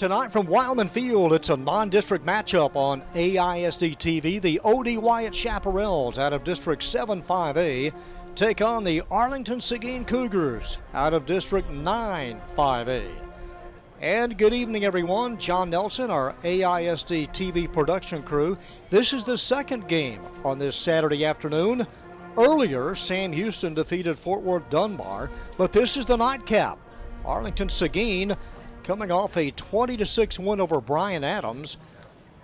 Tonight from Wilemon Field, it's a non-district matchup on AISD-TV. The O.D. Wyatt Chaparrals out of District 7-5A take on the Arlington Seguin Cougars out of District 9-5A. And good evening, everyone. John Nelson, our AISD-TV production crew. This is the second game on this Saturday afternoon. Earlier, Sam Houston defeated Fort Worth Dunbar, but this is the nightcap. Arlington Seguin coming off a 20-6 win over Bryan Adams.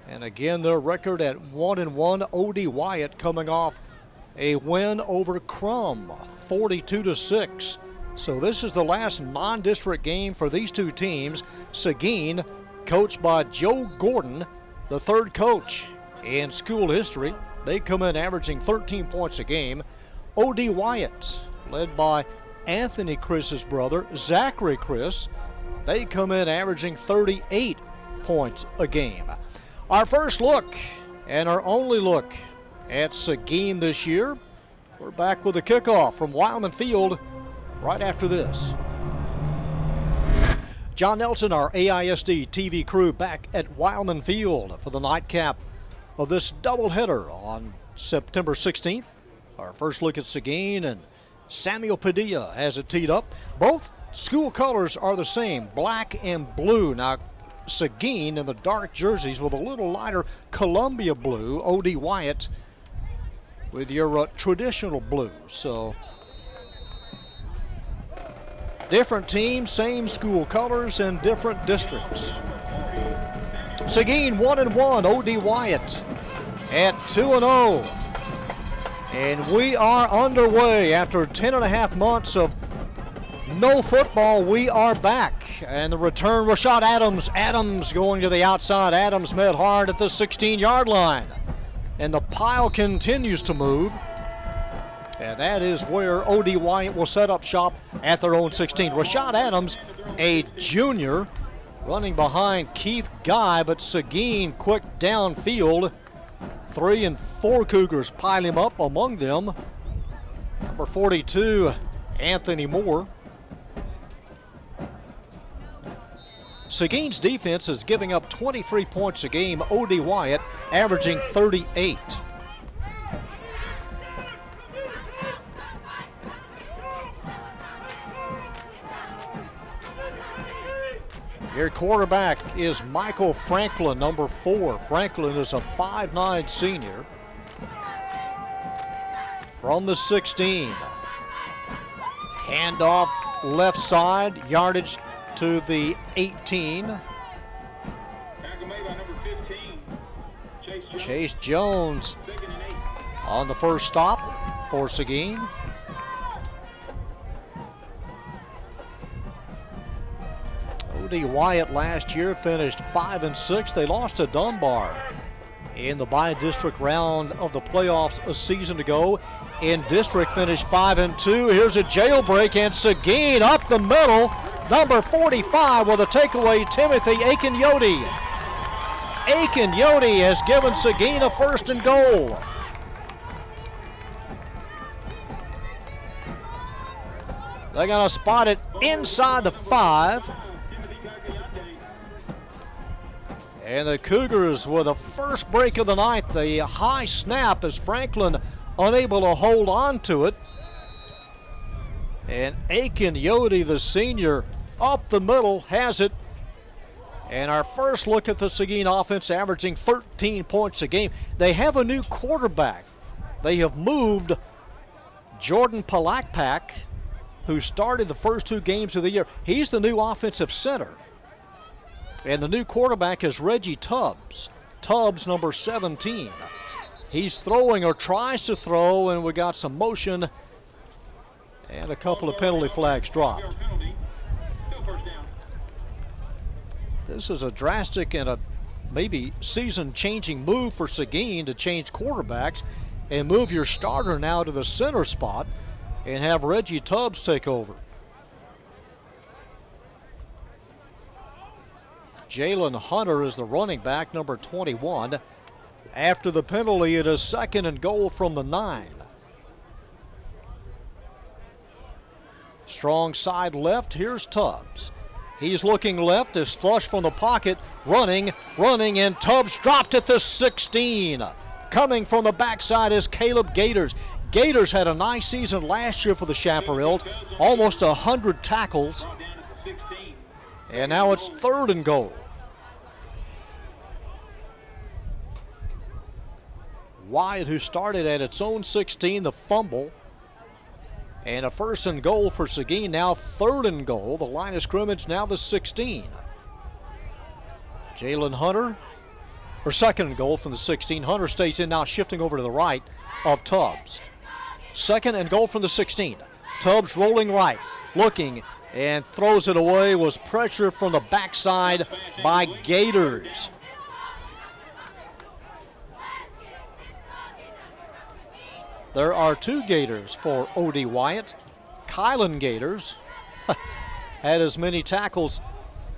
And again, their record at 1-1. O.D. Wyatt coming off a win over Crum, 42-6. So this is the last non-district game for these two teams. Seguin, coached by Joe Gordon, the third coach in school history. They come in averaging 13 points a game. O.D. Wyatt, led by Anthony Chris's brother, Zachary Chris. They come in averaging 38 points a game. Our first look and our only look at Seguin this year. We're back with a kickoff from Wilemon Field right after this. John Nelson, our AISD-TV crew, back at Wilemon Field for the nightcap of this doubleheader on September 16th. Our first look at Seguin, and Samuel Padilla has it teed up. Both school colors are the same, black and blue. Now, Seguin in the dark jerseys with a little lighter Columbia blue. O.D. Wyatt with your traditional blue. So, different teams, same school colors, and different districts. Seguin 1-1, O.D. Wyatt at 2-0. And we are underway after 10.5 months of no football. We are back. And the return, Rashad Adams going to the outside. Adams met hard at the 16-yard line. And the pile continues to move. And that is where O.D. Wyatt will set up shop at their own 16. Rashad Adams, a junior, running behind Keith Guy, but Seguin quick downfield. 3 and 4 Cougars pile him up, among them number 42, Anthony Moore. Seguin's defense is giving up 23 points a game. O.D. Wyatt averaging 38. Your quarterback is Michael Franklin, number 4. Franklin is a 5'9" senior from the 16. Handoff left side, yardage to the 18. Chase Jones on the first stop for Seguin. O.D. Wyatt last year finished 5-6. They lost to Dunbar in the bi-district round of the playoffs a season ago. In district finished 5-2. Here's a jailbreak, and Seguin up the middle. Number 45 with a takeaway, Timothy Aiken-Yodi. Aiken-Yodi has given Seguin a 1st and goal. They're going to spot it inside the 5. And the Cougars with a first break of the night. The high snap as Franklin unable to hold on to it. And Aiken-Yodi, the senior, up the middle, has it. And our first look at the Seguin offense, averaging 13 points a game. They have a new quarterback. They have moved Jordan Palakpak, who started the first 2 games of the year. He's the new offensive center. And the new quarterback is Reggie Tubbs. Tubbs, number 17. He's throwing, or tries to throw, and we got some motion and a couple of penalty flags dropped. This is a drastic and a maybe season-changing move for Seguin to change quarterbacks and move your starter now to the center spot and have Reggie Tubbs take over. Jalen Hunter is the running back, number 21. After the penalty, it is 2nd and goal from the 9. Strong side left, here's Tubbs. He's looking left, is flush from the pocket, running, and Tubbs dropped at the 16. Coming from the backside is Caleb Gators. Gators had a nice season last year for the Chaparrals, almost 100 tackles. And now it's 3rd and goal. Wyatt, who started at its own 16, the fumble. And a 1st and goal for Seguin, now 3rd and goal. The line of scrimmage now the 16. Jalen Hunter, or 2nd and goal from the 16. Hunter stays in now, shifting over to the right of Tubbs. 2nd and goal from the 16. Tubbs rolling right, looking, and throws it away. Was pressure from the backside by Gators. There are 2 Gators for O.D. Wyatt. Kylan Gators had as many tackles,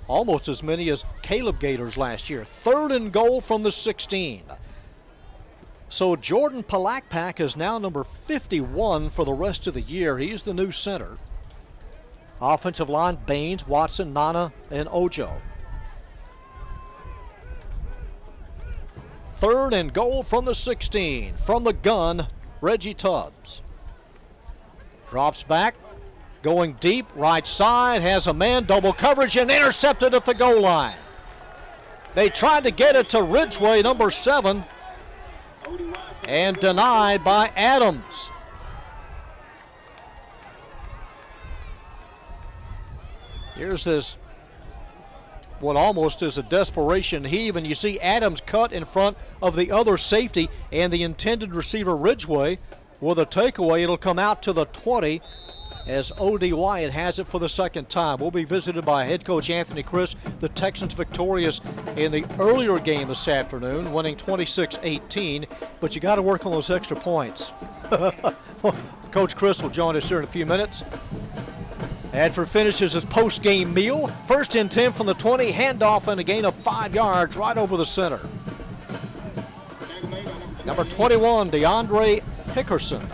almost as many as Caleb Gators last year. 3rd and goal from the 16. So Jordan Palakpak is now number 51 for the rest of the year. He's the new center. Offensive line, Baines, Watson, Nana, and Ojo. 3rd and goal from the 16. From the gun, Reggie Tubbs. Drops back, going deep, right side, has a man, double coverage, and intercepted at the goal line. They tried to get it to Ridgway, number 7, and denied by Adams. Here's this, what almost is a desperation heave, and you see Adams cut in front of the other safety and the intended receiver Ridgway. With a takeaway, it'll come out to the 20 as O.D. Wyatt has it for the 2nd time. We'll be visited by head coach Anthony Chris. The Texans victorious in the earlier game this afternoon, winning 26-18, but you got to work on those extra points. Coach Chris will join us here in a few minutes. Adford finishes his post-game meal. 1st and 10 from the 20, handoff and a gain of 5 yards right over the center. Number 21, DeAndre Hickerson.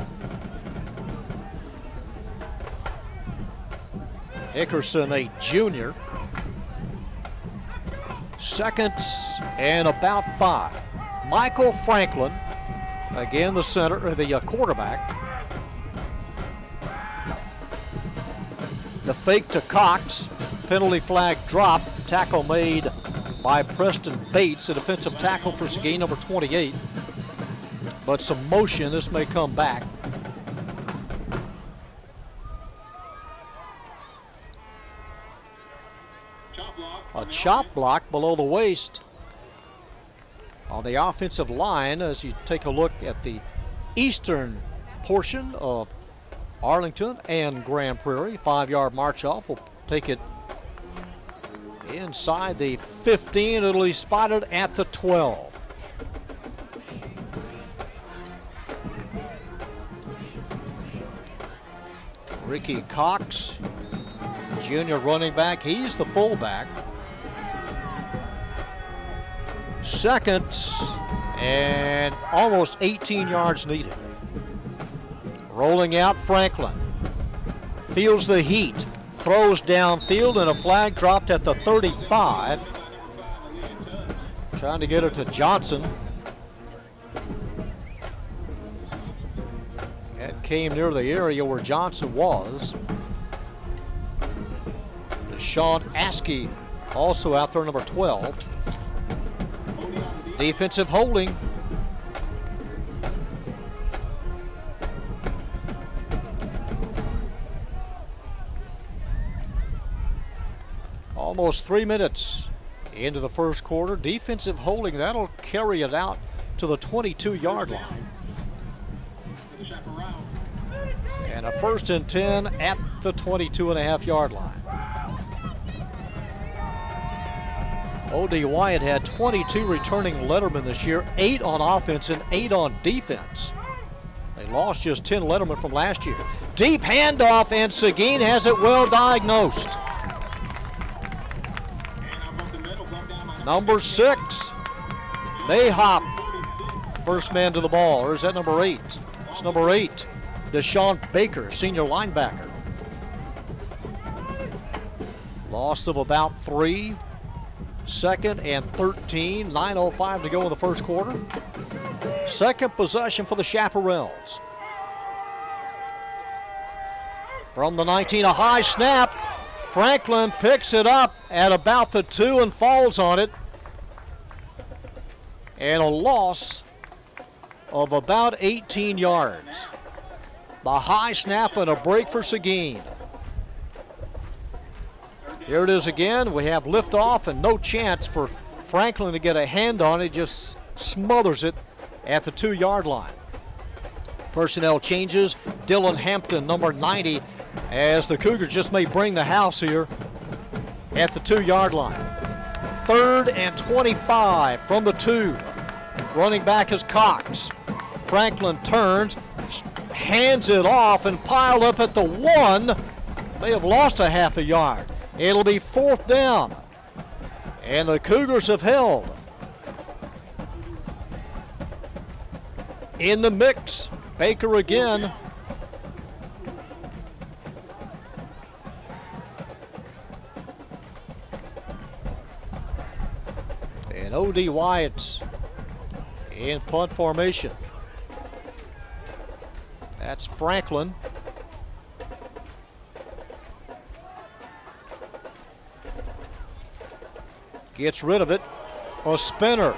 Hickerson, a junior. 2nd and about 5. Michael Franklin, again the center, or the quarterback. The fake to Cox, penalty flag drop, tackle made by Preston Bates, a defensive tackle for Seguin, number 28. But some motion, this may come back. A chop block below the waist on the offensive line as you take a look at the eastern portion of Arlington and Grand Prairie. 5-yard march off will take it inside the 15. It'll be spotted at the 12. Ricky Cox, junior running back. He's the fullback. 2nd and almost 18 yards needed. Rolling out Franklin. Feels the heat. Throws downfield and a flag dropped at the 35. Trying to get it to Johnson. That came near the area where Johnson was. Deshaun Askey also out there, number 12. Defensive holding. Almost 3 minutes into the first quarter. Defensive holding, that'll carry it out to the 22-yard line. And a 1st and 10 at the 22.5-yard line. O.D. Wyatt had 22 returning lettermen this year, 8 on offense and 8 on defense. They lost just 10 lettermen from last year. Deep handoff, and Seguin has it well diagnosed. Number 6, Mayhop, first man to the ball. Or is that number 8? It's number 8, Deshaun Baker, senior linebacker. Loss of about 3. 2nd and 13. 9:05 to go in the first quarter. Second possession for the Chaparrals. From the 19, a high snap. Franklin picks it up at about the 2 and falls on it. And a loss of about 18 yards. The high snap and a break for Seguin. Here it is again. We have liftoff and no chance for Franklin to get a hand on it. Just smothers it at the 2-yard line. Personnel changes. Dylan Hampton, number 90, as the Cougars just may bring the house here at the 2-yard line. 3rd and 25 from the 2. Running back is Cox. Franklin turns, hands it off, and piled up at the 1. They have lost a half a yard. It'll be 4th down. And the Cougars have held. In the mix, Baker again. And O.D. Wyatt in punt formation. That's Franklin. Gets rid of it. A spinner.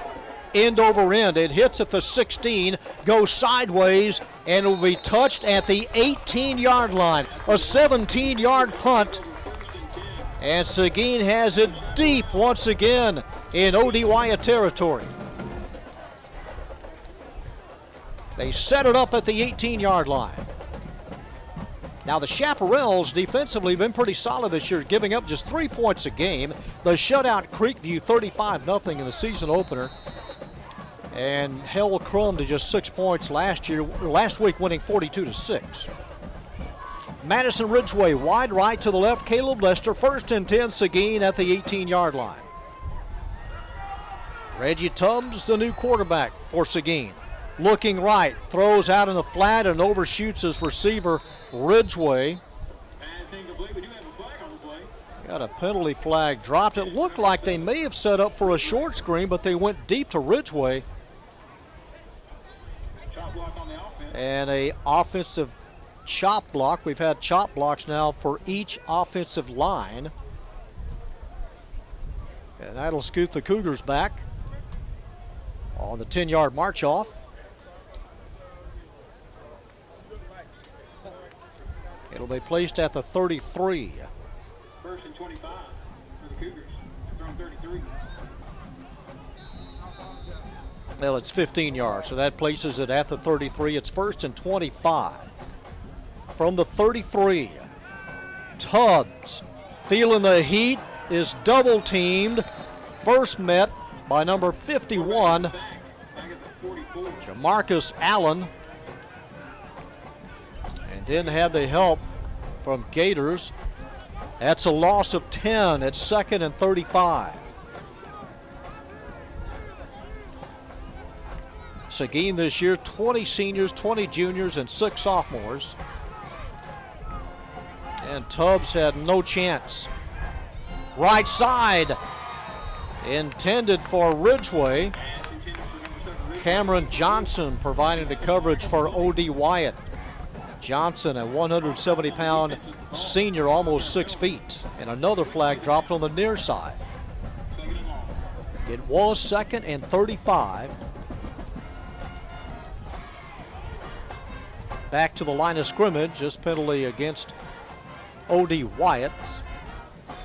End over end. It hits at the 16, goes sideways, and will be touched at the 18-yard line. A 17-yard punt. And Seguin has it deep once again in O.D. Wyatt territory. They set it up at the 18-yard line. Now the Chaparrals defensively have been pretty solid this year, giving up just 3 points a game. They shut out Creekview 35-0 in the season opener and held Crum to just 6 points last week winning 42-6. Madison Ridgeway wide right to the left. Caleb Lester, 1st and 10, Seguin at the 18-yard line. Reggie Tubbs, the new quarterback for Seguin. Looking right, throws out in the flat and overshoots his receiver, Ridgeway. Got a penalty flag dropped. It looked like they may have set up for a short screen, but they went deep to Ridgeway. And a offensive chop block. We've had chop blocks now for each offensive line. And that'll scoot the Cougars back on the 10-yard march off. It'll be placed at the 33. 1st and 25 for the Cougars. From 33. Well, it's 15 yards, so that places it at the 33. It's 1st and 25. From the 33, Tubbs, feeling the heat, is double teamed. First met by number 51, Jamarcus Allen. And then had the help from Gators. That's a loss of 10 at 2nd and 35. Seguin this year, 20 seniors, 20 juniors, and 6 sophomores. And Tubbs had no chance. Right side, intended for Ridgeway. Cameron Johnson providing the coverage for O.D. Wyatt. Johnson, a 170-pound senior, almost 6 feet. And another flag dropped on the near side. It was 2nd and 35. Back to the line of scrimmage. This penalty against O.D. Wyatt.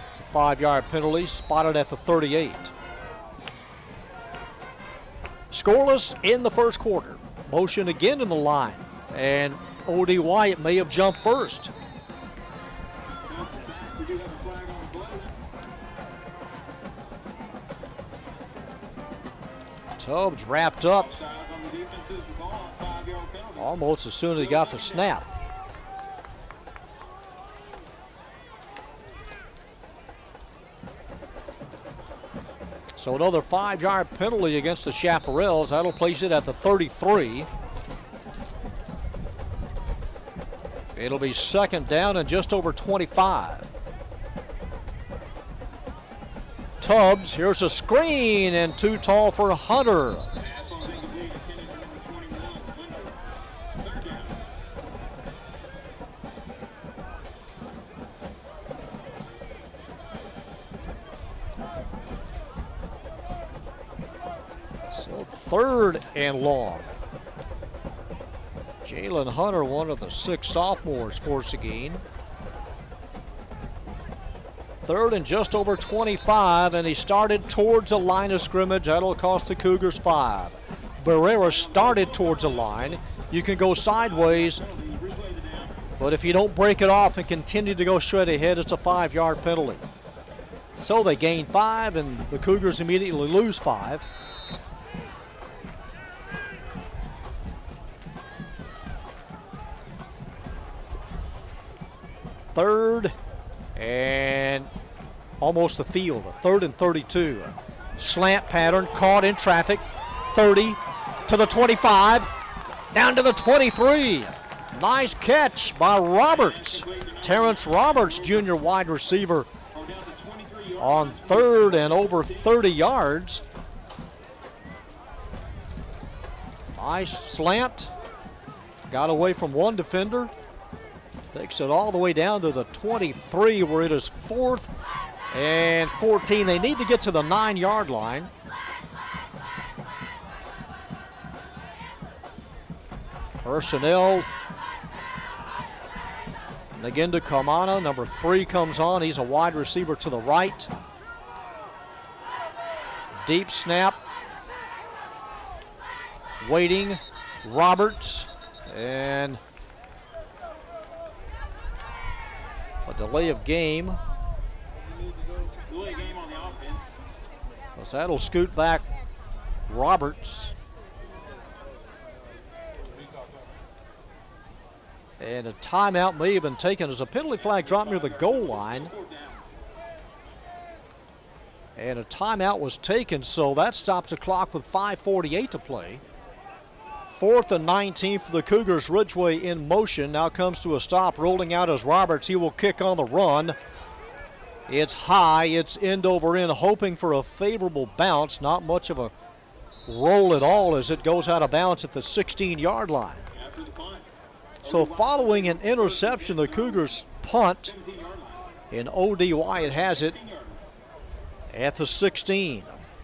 It's a 5-yard penalty, spotted at the 38. Scoreless in the first quarter. Motion again in the line. And O.D. Wyatt may have jumped first. Tubbs wrapped up almost as soon as he got the snap. So another 5-yard penalty against the Chaparrals. That'll place it at the 33. It'll be 2nd down and just over 25. Tubbs. Here's a screen and too tall for Hunter. So 3rd and long. Jalen Hunter, one of the 6 sophomores for Seguin. 3rd and just over 25, and he started towards the line of scrimmage. That'll cost the Cougars 5. Barrera started towards the line. You can go sideways, but if you don't break it off and continue to go straight ahead, it's a 5-yard penalty. So they gain 5, and the Cougars immediately lose 5. Third and almost the field. 3rd and 32. Slant pattern, caught in traffic. 30 to the 25, down to the 23. Nice catch by Roberts. Terrence Roberts, junior wide receiver, on 3rd and over 30 yards. Nice slant. Got away from one defender. Takes it all the way down to the 23, where it is 4th and 14. They need to get to the 9-yard line. Personnel. And again to Kamana. Number 3 comes on. He's a wide receiver to the right. Deep snap. Waiting. Roberts. And a delay of game. Delay game on the offense. So that'll scoot back Roberts. And a timeout may have been taken as a penalty flag dropped near the goal line. And a timeout was taken, so that stops the clock with 5:48 to play. 4th and 19 for the Cougars. Ridgeway in motion. Now comes to a stop. Rolling out as Roberts. He will kick on the run. It's high. It's end over end, hoping for a favorable bounce. Not much of a roll at all as it goes out of bounds at the 16-yard line. So following an interception, the Cougars punt, and O.D. Wyatt has it at the 16.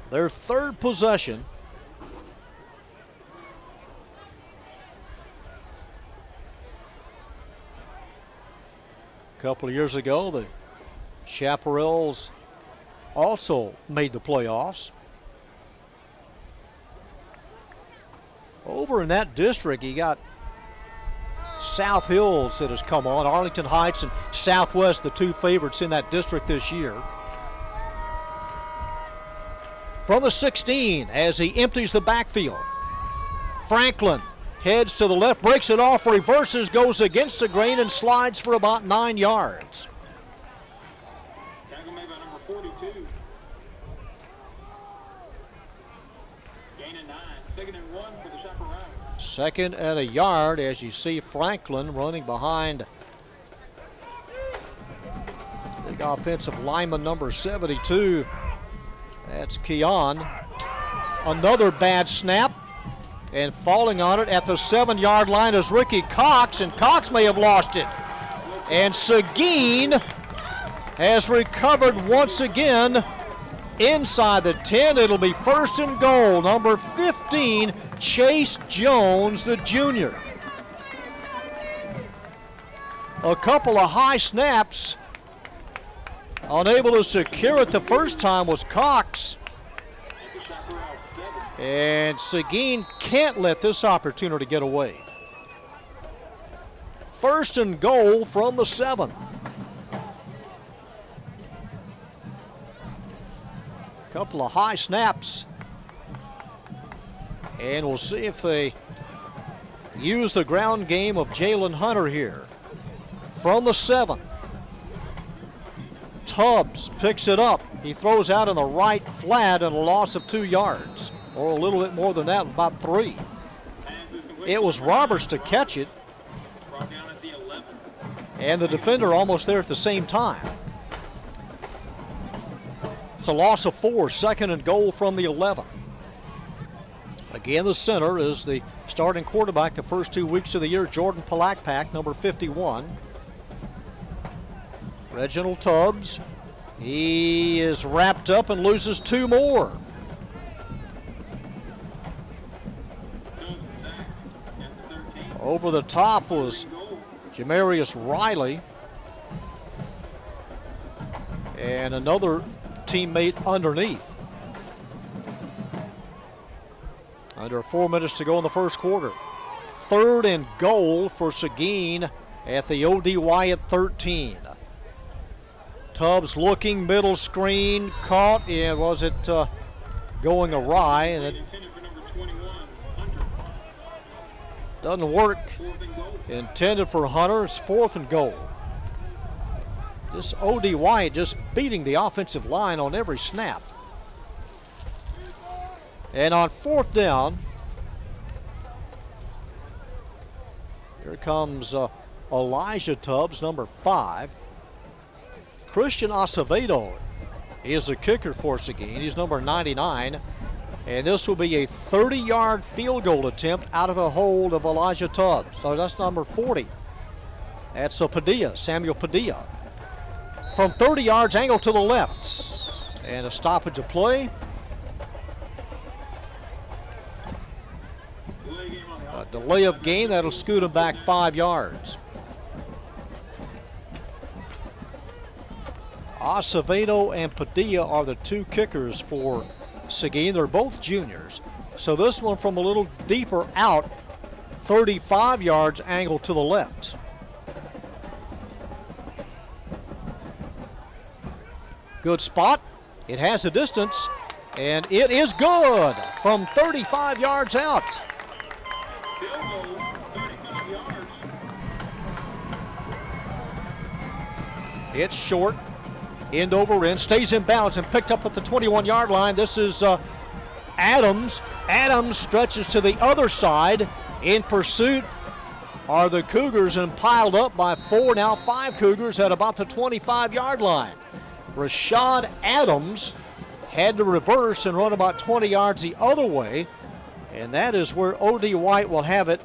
Their 3rd possession. A couple of years ago, the Chaparrals also made the playoffs. Over in that district, you got South Hills that has come on. Arlington Heights and Southwest, the 2 favorites in that district this year. From the 16, as he empties the backfield, Franklin heads to the left, breaks it off, reverses, goes against the grain, and slides for about 9 yards. Tackle made by number 42. Gain of 9. 2nd and 1 for the Chaparrals. 2nd and a yard as you see Franklin running behind big offensive lineman number 72. That's Keon. Another bad snap. And falling on it at the 7-yard line is Ricky Cox, and Cox may have lost it. And Seguin has recovered once again inside the 10. It'll be 1st and goal. Number 15, Chase Jones, the junior. A couple of high snaps. Unable to secure it the first time was Cox. And Seguin can't let this opportunity get away. 1st and goal from the 7. Couple of high snaps. And we'll see if they use the ground game of Jalen Hunter here. From the 7. Tubbs picks it up. He throws out in the right flat and a loss of 2 yards. Or a little bit more than that, about 3. It was Roberts to catch it. And the defender almost there at the same time. It's a loss of 4, 2nd and goal from the 11. Again, the center is the starting quarterback the first 2 weeks of the year, Jordan Palakpak, number 51. Reginald Tubbs, he is wrapped up and loses 2 more. Over the top was Jamarius Riley and another teammate underneath. Under 4 minutes to go in the first quarter. 3rd and goal for Seguin at the O.D. Wyatt 13. Tubbs looking, middle screen, caught, and was it going awry? And it doesn't work. Intended for Hunter. It's 4th and goal. This O.D. Wyatt just beating the offensive line on every snap. And on 4th down, here comes Elijah Tubbs, number 5. Christian Acevedo is the kicker for Seguin. He's number 99. And this will be a 30-yard field goal attempt out of the hold of Elijah Tubbs. So that's number 40. That's Padilla, Samuel Padilla. From 30 yards, angle to the left. And a stoppage of play. A delay of game, that'll scoot him back 5 yards. Acevedo and Padilla are the 2 kickers for Seguin. They're both juniors. So this one from a little deeper out, 35 yards, angle to the left. Good spot. It has the distance, and it is good from 35 yards out. It's short, end over end, stays in bounds and picked up at the 21-yard line. This is Adams. Adams stretches to the other side. In pursuit are the Cougars and piled up by 4, now 5 Cougars at about the 25-yard line. Rashad Adams had to reverse and run about 20 yards the other way, and that is where O.D. Wyatt will have it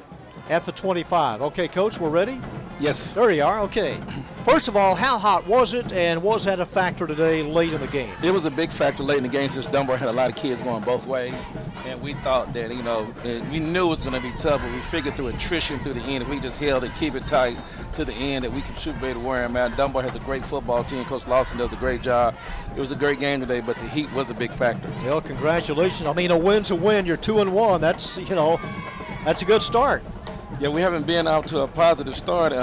at the 25. Okay, Coach, we're ready? Yes. There you are, okay. First of all, how hot was it, and was that a factor today late in the game? It was a big factor late in the game since Dunbar had a lot of kids going both ways, and we thought that, we knew it was going to be tough, but we figured through attrition through the end, if we just held it, keep it tight to the end, that we should be able to wear them out. Dunbar has a great football team. Coach Lawson does a great job. It was a great game today, but the heat was a big factor. Well, congratulations. I mean, a win's a win. You're 2-1. That's, that's a good start. Yeah, we haven't been out to a positive start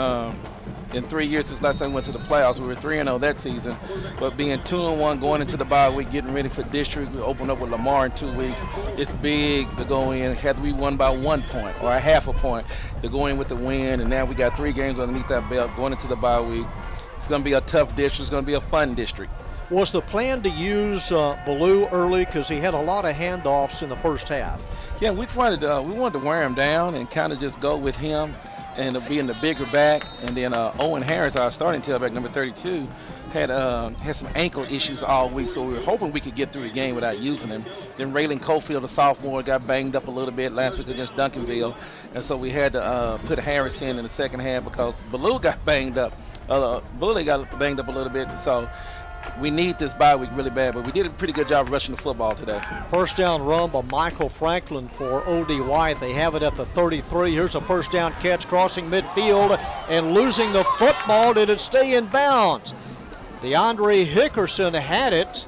in 3 years since last time we went to the playoffs. We were 3-0 that season, but being 2-1 going into the bye week, getting ready for district, we open up with Lamar in 2 weeks. It's big to go in. Had we won by 1 point or a half a point to go in with the win, and now we got 3 games underneath that belt going into the bye week. It's going to be a tough district. It's going to be a fun district. Was the plan to use Ballou early because he had a lot of handoffs in the first half? Yeah, we wanted to wear him down and kind of just go with him and being the bigger back. And then Owen Harris, our starting tailback, number 32, had some ankle issues all week, so we were hoping we could get through the game without using him. Then Raylan Cofield, a sophomore, got banged up a little bit last week against Duncanville, and so we had to put Harris in the second half because Ballou got banged up. Bully got banged up a little bit, so we need this bye week really bad, but we did a pretty good job rushing the football today. First down run by Michael Franklin for O.D. Wyatt. They have it at the 33. Here's a first down catch crossing midfield and losing the football. Did it stay in bounds? DeAndre Hickerson had it.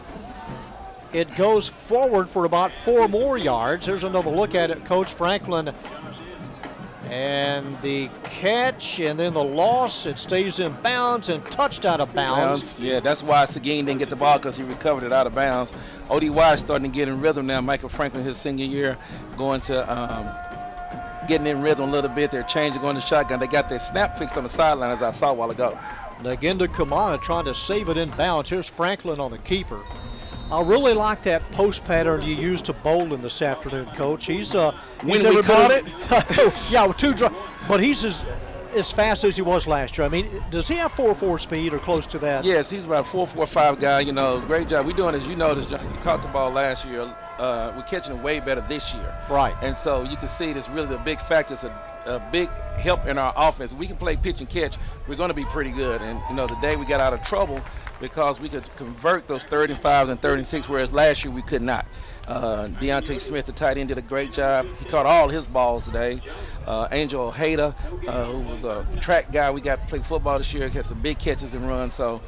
It goes forward for about 4 more yards. Here's another look at it. Coach Franklin. And the catch, and then the loss, it stays in bounds and touched out of bounds. Yeah, that's why Seguin didn't get the ball, because he recovered it out of bounds. O.D. Wyatt starting to get in rhythm now. Michael Franklin, his senior year, going to getting in rhythm a little bit. They're changing, going to shotgun. They got their snap fixed on the sideline, as I saw a while ago. Nagenda Kamana trying to save it in bounds. Here's Franklin on the keeper. I really like that post pattern you used to Bolden this afternoon, Coach. He's when we caught it? Yeah, 2 drives. But he's as fast as he was last year? I mean, does he have 4.4 speed or close to that? Yes, he's about a 4.45 guy. You know, great job. We're doing, as you noticed, John, you caught the ball last year. We're catching it way better this year. Right. And so you can see it's really a big factor. It's a big help in our offense. If we can play pitch and catch, we're going to be pretty good. And, you know, today we got out of trouble because we could convert those 35s and 36, whereas last year we could not. Deontay Smith, the tight end, did a great job. He caught all his balls today. Angel Ojeda, who was a track guy, we got to play football this year, had some big catches and runs. So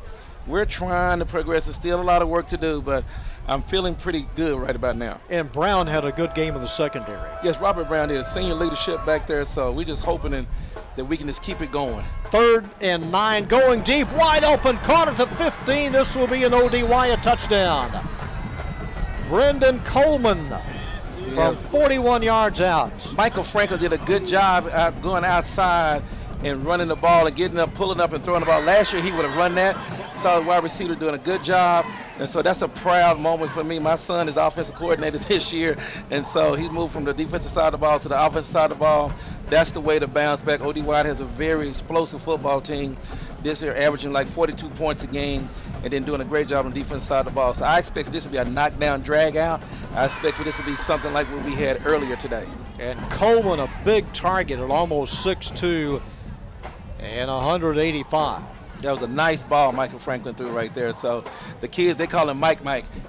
we're trying to progress. There's still a lot of work to do, but I'm feeling pretty good right about now. And Brown had a good game in the secondary. Yes, Robert Brown did. Senior leadership back there, so we're just hoping that we can just keep it going. 3rd and 9, going deep, wide open, caught it to 15. This will be an O.D. Wyatt touchdown. Brendan Coleman from 41 yards out. Michael Franklin did a good job going outside and running the ball and getting up, pulling up and throwing the ball. Last year he would have run that. Saw the wide receiver doing a good job. And so that's a proud moment for me. My son is the offensive coordinator this year, and so he's moved from the defensive side of the ball to the offensive side of the ball. That's the way to bounce back. O.D. Wyatt has a very explosive football team this year, averaging like 42 points a game and then doing a great job on the defensive side of the ball. So I expect this to be a knockdown, drag out. I expect for this to be something like what we had earlier today. And Coleman, a big target at almost 6'2" and 185. That was a nice ball Michael Franklin threw right there. So the kids, they call him Mike.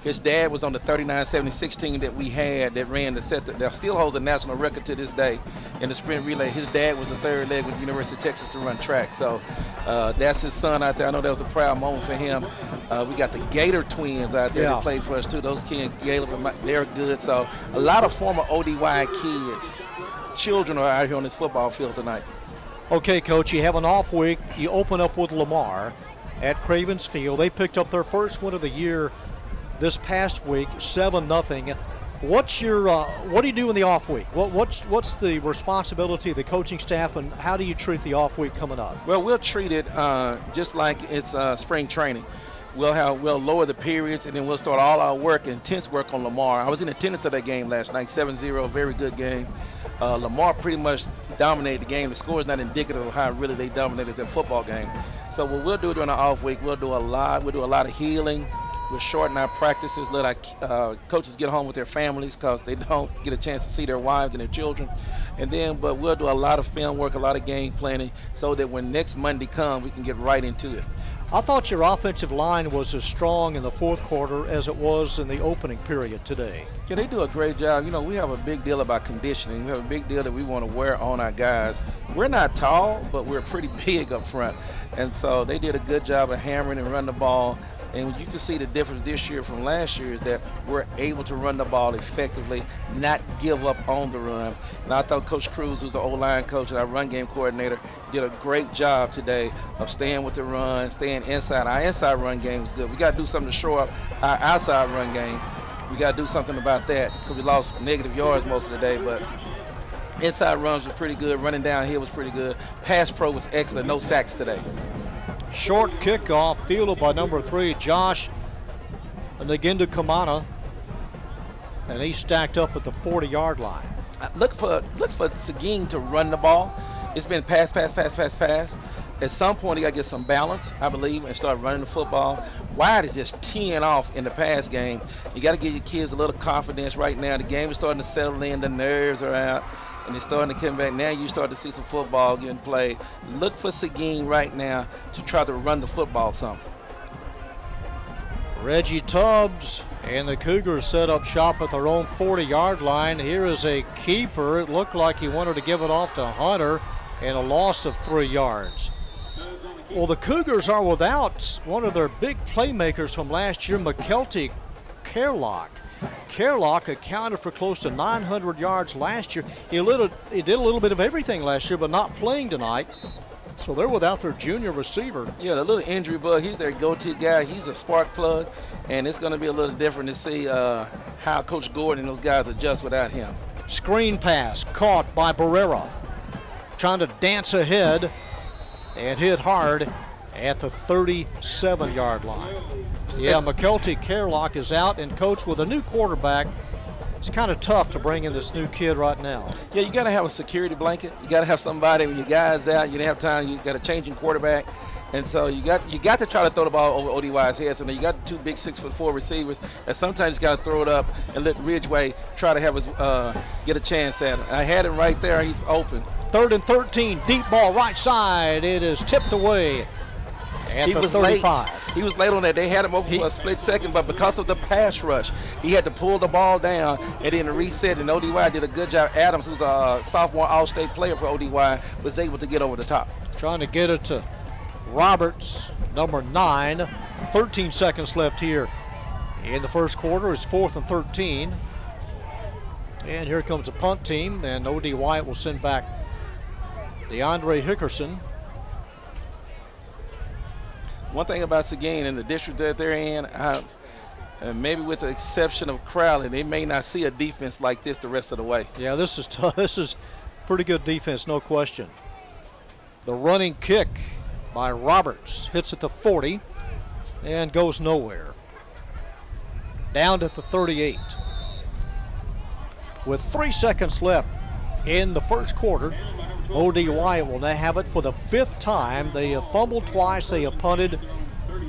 His dad was on the 39-76 team that we had that ran the set that still holds a national record to this day in the sprint relay. His dad was the 3rd leg with the University of Texas to run track. So that's his son out there. I know that was a proud moment for him. We got the Gator twins out there that played for us too. Those kids, they're good. So a lot of former O.D. Wyatt kids, children are out here on this football field tonight. Okay, Coach, you have an off week. You open up with Lamar at Cravens Field. They picked up their first win of the year this past week, 7-0. What do you do in the off week? What's the responsibility of the coaching staff, and how do you treat the off week coming up? Well, we'll treat it just like it's spring training. We'll lower the periods, and then we'll start all our work, intense work on Lamar. I was in attendance of that game last night, 7-0, very good game. Lamar pretty much dominated the game. The score is not indicative of how really they dominated their football game. So what we'll do during the off week, we'll do a lot of healing. We'll shorten our practices, let our coaches get home with their families because they don't get a chance to see their wives and their children. But we'll do a lot of film work, a lot of game planning, so that when next Monday comes, we can get right into it. I thought your offensive line was as strong in the fourth quarter as it was in the opening period today. Yeah, they do a great job. You know, we have a big deal about conditioning. We have a big deal that we want to wear on our guys. We're not tall, but we're pretty big up front. And so they did a good job of hammering and running the ball. And you can see the difference this year from last year is that we're able to run the ball effectively, not give up on the run. And I thought Coach Cruz, who's the O-line coach and our run game coordinator, did a great job today of staying with the run, staying inside. Our inside run game was good. We got to do something to shore up our outside run game. We got to do something about that because we lost negative yards most of the day. But inside runs were pretty good. Running downhill was pretty good. Pass pro was excellent. No sacks today. Short kickoff fielded by number 3, Josh Naginda Kamana, and he's stacked up at the 40-yard line. Look for Seguin to run the ball. It's been pass. At some point, he got to get some balance, I believe, and start running the football. Wyatt is just teeing off in the pass game. You got to give your kids a little confidence right now. The game is starting to settle in. The nerves are out. And they're starting to come back. Now you start to see some football getting played. Look for Seguin right now to try to run the football some. Reggie Tubbs and the Cougars set up shop at their own 40-yard line. Here is a keeper. It looked like he wanted to give it off to Hunter, and a loss of 3 yards. Well, the Cougars are without one of their big playmakers from last year, McKelty Kerlock. Kerlock accounted for close to 900 yards last year. He did a little bit of everything last year, but not playing tonight. So they're without their junior receiver. Yeah, the little injury bug, he's their go-to guy. He's a spark plug, and it's going to be a little different to see how Coach Gordon and those guys adjust without him. Screen pass caught by Barrera. Trying to dance ahead and hit hard at the 37-yard line. Yeah, McKelty Kerlock is out, and Coach, with a new quarterback, it's kind of tough to bring in this new kid right now. Yeah, you got to have a security blanket. You got to have somebody when your guy's out. You didn't have time. You got a changing quarterback, and so you got to try to throw the ball over ODY's head. So now you got two big 6'4" receivers, and sometimes you got to throw it up and let Ridgeway try to have his get a chance at it. I had him right there. He's open. 3rd and 13, deep ball right side. It is tipped away at the 35. Late. He was late on that. They had him over for a split second, but because of the pass rush, he had to pull the ball down and then reset, and ODY did a good job. Adams, who's a sophomore All-State player for ODY, was able to get over the top. Trying to get it to Roberts, number 9. 13 seconds left here in the first quarter. It's 4th and 13. And here comes a punt team, and O.D. Wyatt will send back DeAndre Hickerson. One thing about Seguin and the district that they're in, and maybe with the exception of Crowley, they may not see a defense like this the rest of the way. Yeah, this is tough. This is pretty good defense, no question. The running kick by Roberts hits at the 40 and goes nowhere. Down to the 38. With 3 seconds left in the first quarter, O.D. Wyatt will now have it for the 5th time. They have fumbled twice, they have punted,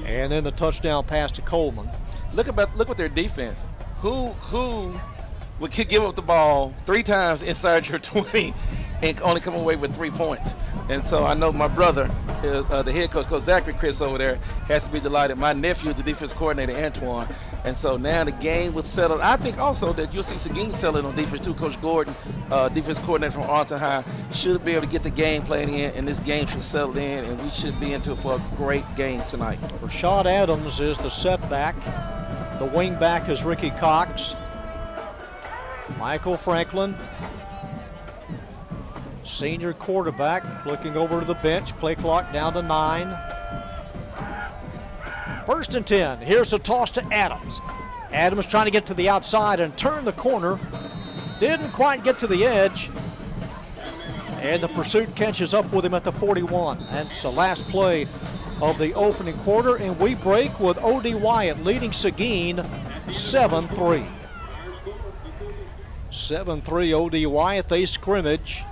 and then the touchdown pass to Coleman. Look at their defense. Who could give up the ball 3 times inside your 20 and only come away with 3 points? And so I know my brother, the head coach, Coach Zachary Chris over there, has to be delighted. My nephew is the defense coordinator, Antoine. And so now the game was settled. I think also that you'll see Seguin settle on defense too. Coach Gordon, defense coordinator from Arlington High, should be able to get the game played in, and this game should settle in, and we should be into it for a great game tonight. Rashad Adams is the setback. The wing back is Ricky Cox. Michael Franklin, senior quarterback, looking over to the bench. Play clock down to 9. 1st and 10. Here's the toss to Adams. Adams trying to get to the outside and turn the corner. Didn't quite get to the edge. And the pursuit catches up with him at the 41. That's the last play of the opening quarter, and we break with O.D. Wyatt leading Seguin 7-3. 7-3 O.D. Wyatt. They scrimmage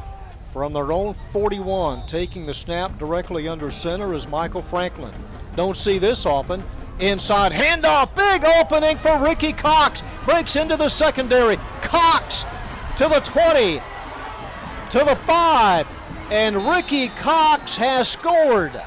from their own 41. Taking the snap directly under center is Michael Franklin. Don't see this often. Inside handoff, big opening for Ricky Cox. Breaks into the secondary. Cox to the 20, to the 5, and Ricky Cox has scored.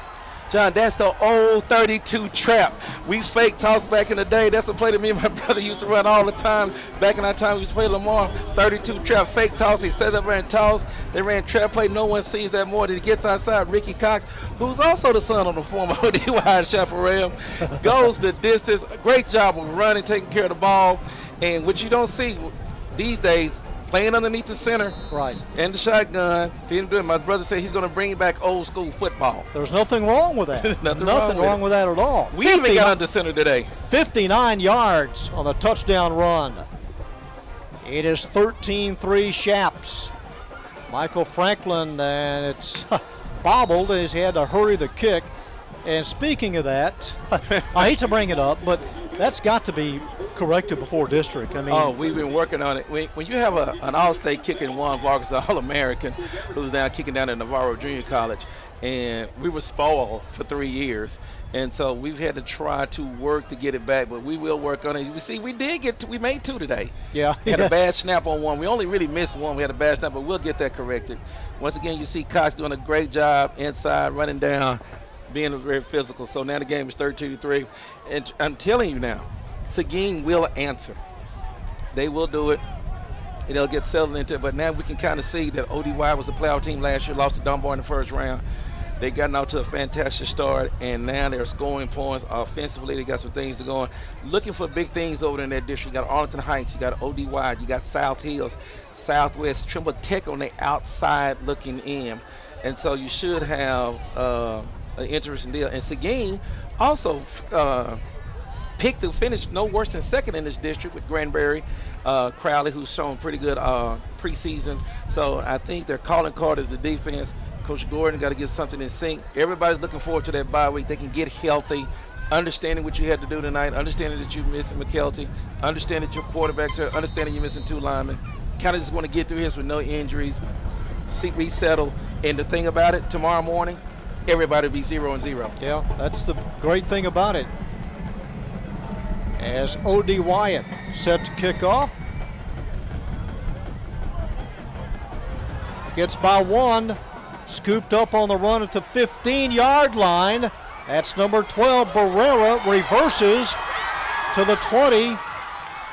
John, that's the old 32 trap. We fake toss back in the day. That's a play that me and my brother used to run all the time. Back in our time, we used to play Lamar. 32 trap, fake toss. They set up there and toss. They ran trap play. No one sees that more than he gets outside. Ricky Cox, who's also the son of the former ODY Chaparral, goes the distance. Great job of running, taking care of the ball. And what you don't see these days, playing underneath the center, right, and the shotgun. My brother said he's going to bring back old school football. There's nothing wrong with that. nothing wrong with that at all. We even got under center today. 59 yards on the touchdown run. It is 13-3 Chaps. Michael Franklin, and it's bobbled as he had to hurry the kick. And speaking of that, I hate to bring it up, but that's got to be corrected before district. I mean, we've been working on it. When you have an all-state kicker in Juan Vargas, an All-American, who's now kicking down at Navarro Junior College, and we were spoiled for 3 years, and so we've had to try to work to get it back, but we will work on it. You see, we made 2 today. Yeah. We had a bad snap on 1. We only really missed 1. We had a bad snap, but we'll get that corrected. Once again, you see Cox doing a great job inside, running down, being very physical. So now the game is 13-3, and I'm telling you now, Seguin will answer. They will do it, and they'll get settled into it. But now we can kind of see that ODY was a playoff team last year, lost to Dunbar in the first round. They gotten out to a fantastic start, and now they're scoring points offensively. They got some things to go on. Looking for big things over in that district. You got Arlington Heights, you got ODY, you got South Hills, Southwest, Trimble Tech on the outside looking in. And so you should have an interesting deal. And Seguin also picked to finish no worse than second in this district with Granbury, Crowley, who's shown pretty good preseason. So I think their calling card is the defense. Coach Gordon got to get something in sync. Everybody's looking forward to that bye week. They can get healthy understanding what you had to do tonight, understanding that you're missing McKelty, understanding that your quarterback's hurt, understanding you're missing 2 linemen. Kind of just want to get through this with no injuries, resettle. And the thing about it, tomorrow morning, everybody will be 0-0. Yeah, that's the great thing about it. As O.D. Wyatt set to kick off. Gets by 1, scooped up on the run at the 15-yard line. That's number 12, Barrera, reverses to the 20,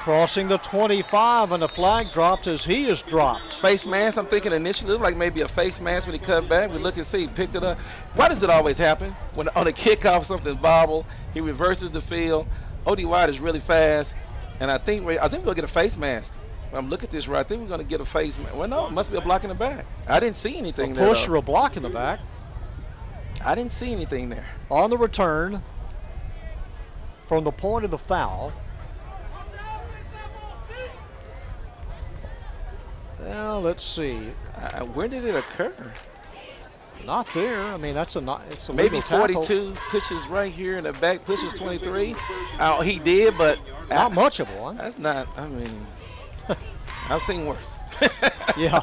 crossing the 25, and the flag dropped as he is dropped. Face mask, I'm thinking initially, looked like maybe a face mask when he cut back. We look and see, he picked it up. Why does it always happen? When on a kickoff, something's bobbled, he reverses the field. O.D. Wyatt is really fast, and I think we'll get a face mask. I'm looking at this right. I think we're going to get a face mask. Well, no, it must be a block in the back. I didn't see anything there. A push or a block in the back. I didn't see anything there. On the return from the point of the foul. Well, let's see. Where did it occur? Not there. I mean, it's a maybe legal tackle. 42 pushes right here in the back, pushes 23. He did, but not much of one. That's not. I mean, I've seen worse. Yeah.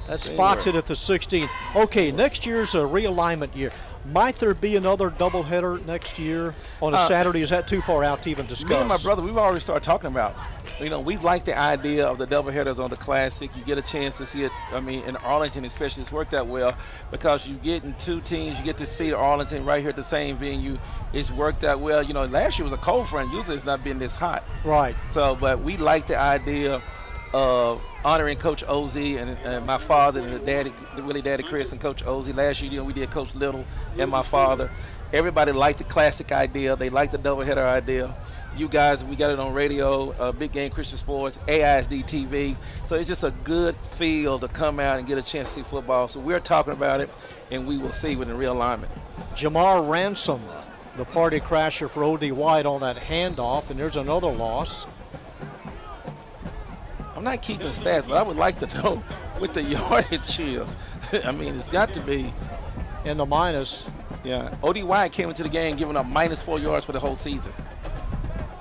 That spots it at the 16. Okay, next year's a realignment year. Might there be another doubleheader next year on a Saturday? Is that too far out to even discuss? Me and my brother, we've already started talking about, we like the idea of the doubleheaders on the Classic. You get a chance to see it, in Arlington especially, it's worked out well because you get in 2 teams, you get to see Arlington right here at the same venue. It's worked out well. Last year was a cold front. Usually it's not been this hot. Right. So, but we like the idea of honoring Coach Ozzie and my father and Daddy Chris and Coach Ozzie. Last year, we did Coach Little and my father. Everybody liked the Classic idea. They liked the doubleheader idea. You guys, we got it on radio, Big Game Christian Sports, AISD-TV. So it's just a good feel to come out and get a chance to see football. So we're talking about it, and we will see with the realignment. Jamar Ransom, the party crasher for O.D. Wyatt on that handoff, and there's another loss. I'm not keeping stats, but I would like to know what the yardage is. It's got to be. In the minus. Yeah. O.D. Wyatt came into the game giving up -4 yards for the whole season.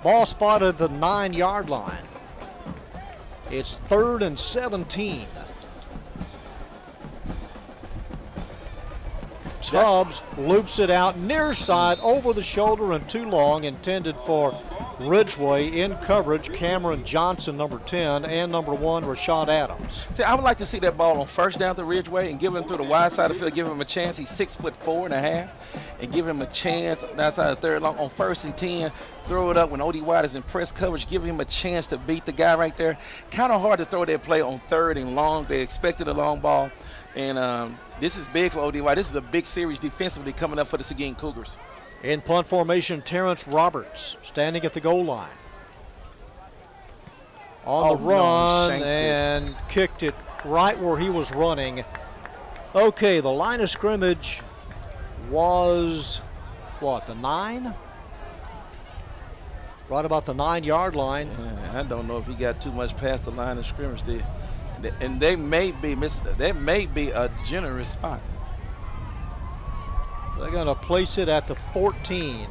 Ball spotted at the 9-yard line. It's 3rd and 17. Tubbs loops it out near side, over the shoulder and too long, intended for Ridgeway. In coverage, Cameron Johnson, number 10, and number 1, Rashad Adams. See, I would like to see that ball on first down to Ridgeway and give him through the wide side of the field, give him a chance. He's 6'4.5", and give him a chance outside the 3rd long on 1st and 10. Throw it up when O.D. Wyatt is in press coverage, give him a chance to beat the guy right there. Kind of hard to throw that play on 3rd and long. They expected a long ball, and this is big for O.D. Wyatt. This is a big series defensively coming up for the Seguin Cougars. In punt formation, Terrence Roberts standing at the goal line. On the run, and kicked it right where he was running. Okay, the line of scrimmage was, the 9? Right about the 9-yard line. I don't know if he got too much past the line of scrimmage there. And they may be a generous spot. They're going to place it at the 14.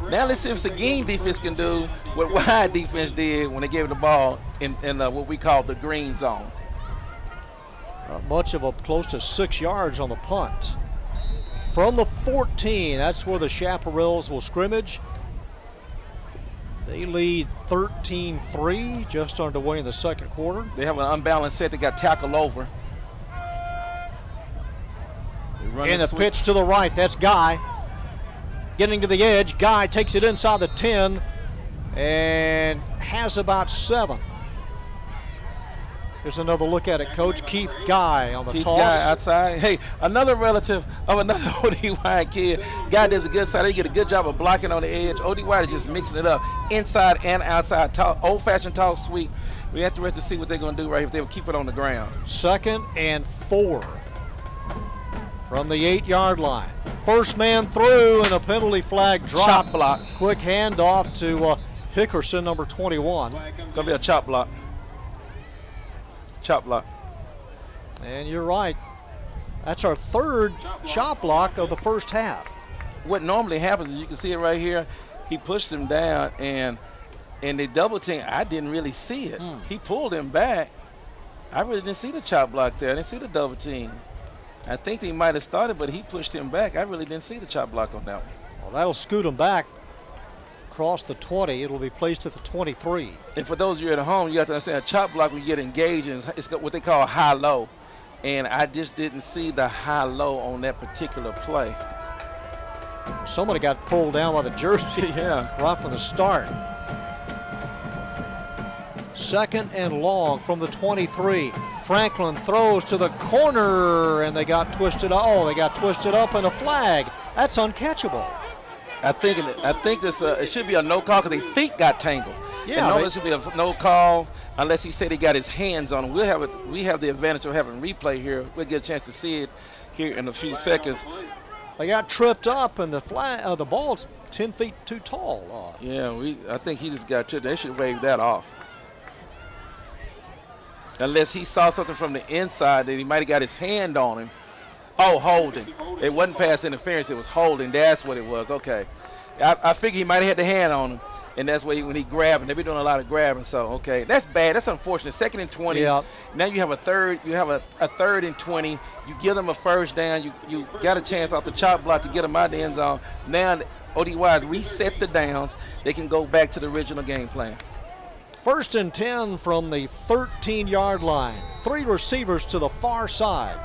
Now let's see if Seguin defense can do what Wyatt defense did when they gave the ball in what we call the green zone. Much of a close to 6 yards on the punt. From the 14, that's where the Chaparrals will scrimmage. They lead 13-3, just underway in the 2nd quarter. They have an unbalanced set that got tackled over. And a pitch to the right, that's Guy. Getting to the edge, Guy takes it inside the 10 and has about 7. Here's another look at it, Coach. Keith Guy on the toss. Guy outside. Hey, another relative of another O.D. Wyatt kid. Guy does a good side. He get a good job of blocking on the edge. O.D. Wyatt is just mixing it up inside and outside. Old-fashioned toss sweep. We have to wait to see what they're going to do right here if they will keep it on the ground. 2nd and 4 from the 8-yard line. First man through and a penalty flag drop. Chop block. Quick handoff to Hickerson, number 21. It's going to be a chop block. Chop block. And you're right. That's our 3rd chop block of the first half. what normally happens is you can see it right here. He pushed him down, and the double team, I didn't really see it. He pulled him back. I really didn't see the chop block there. I didn't see the double team. I think he might have started, but he pushed him back. I really didn't see the chop block on that one. Well, that'll scoot him back across the 20. It'll be placed at the 23. And for those of you at home, you have to understand a chop block when you get engaged, it's what they call high-low. And I just didn't see the high-low on that particular play. Somebody got pulled down by the jersey right from the start. 2nd and long from the 23. Franklin throws to the corner, and they got twisted. Oh, they got twisted up in a flag. That's uncatchable. I think this it should be a no call because their feet got tangled. Yeah, no, this should be a no call unless he said he got his hands on him. We have the advantage of having replay here. We'll get a chance to see it here in a few seconds. They got tripped up, and the ball's 10 feet too tall. I think he just got tripped. They should wave that off. Unless he saw something from the inside that he might have got his hand on him. Oh, holding. It wasn't pass interference. It was holding. That's what it was. Okay. I figured he might have had the hand on him, and that's when he grabbed him. They've been doing a lot of grabbing, so, okay. That's bad. That's unfortunate. 2nd and 20. Yep. Now you have a third. You have a 3rd and 20. You give them a first down. You got a chance off the chop block to get them out the end zone. Now ODY has reset the downs. They can go back to the original game plan. 1st and 10 from the 13-yard line. 3 receivers to the far side.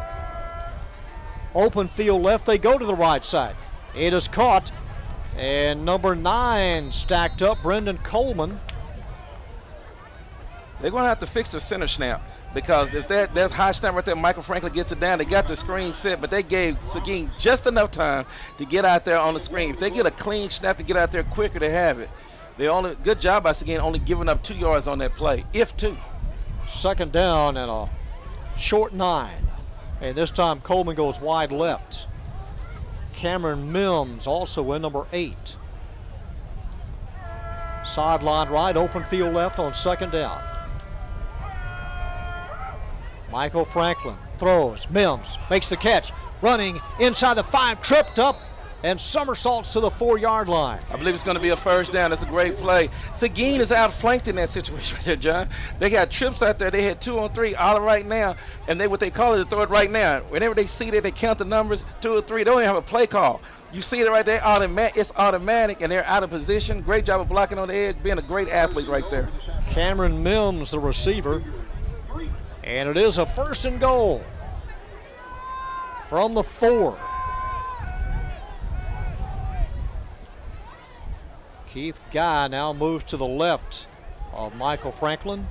Open field left, they go to the right side. It is caught, and number 9 stacked up, Brendan Coleman. They're going to have to fix their center snap because if that high snap right there, Michael Franklin gets it down, they got the screen set, but they gave Seguin just enough time to get out there on the screen. If they get a clean snap to get out there quicker, they have it. Good job by Seguin only giving up 2 yards on that play, if 2. 2nd down and a short 9. And this time Coleman goes wide left. Cameron Mims also in, number 8. Sideline right, open field left on 2nd down. Michael Franklin throws. Mims makes the catch. Running inside the 5, tripped up, and somersaults to the 4-yard line. I believe it's going to be a first down. That's a great play. Seguin is outflanked in that situation right there, John. They got trips out there. They had 2 on 3 all right now, and what they call it, throw it right now. Whenever they see that, they count the numbers, 2 or 3. They don't even have a play call. You see it right there, it's automatic, and they're out of position. Great job of blocking on the edge, being a great athlete right there. Cameron Mims, the receiver, and it is a 1st and goal from the 4. Keith Guy now moves to the left of Michael Franklin.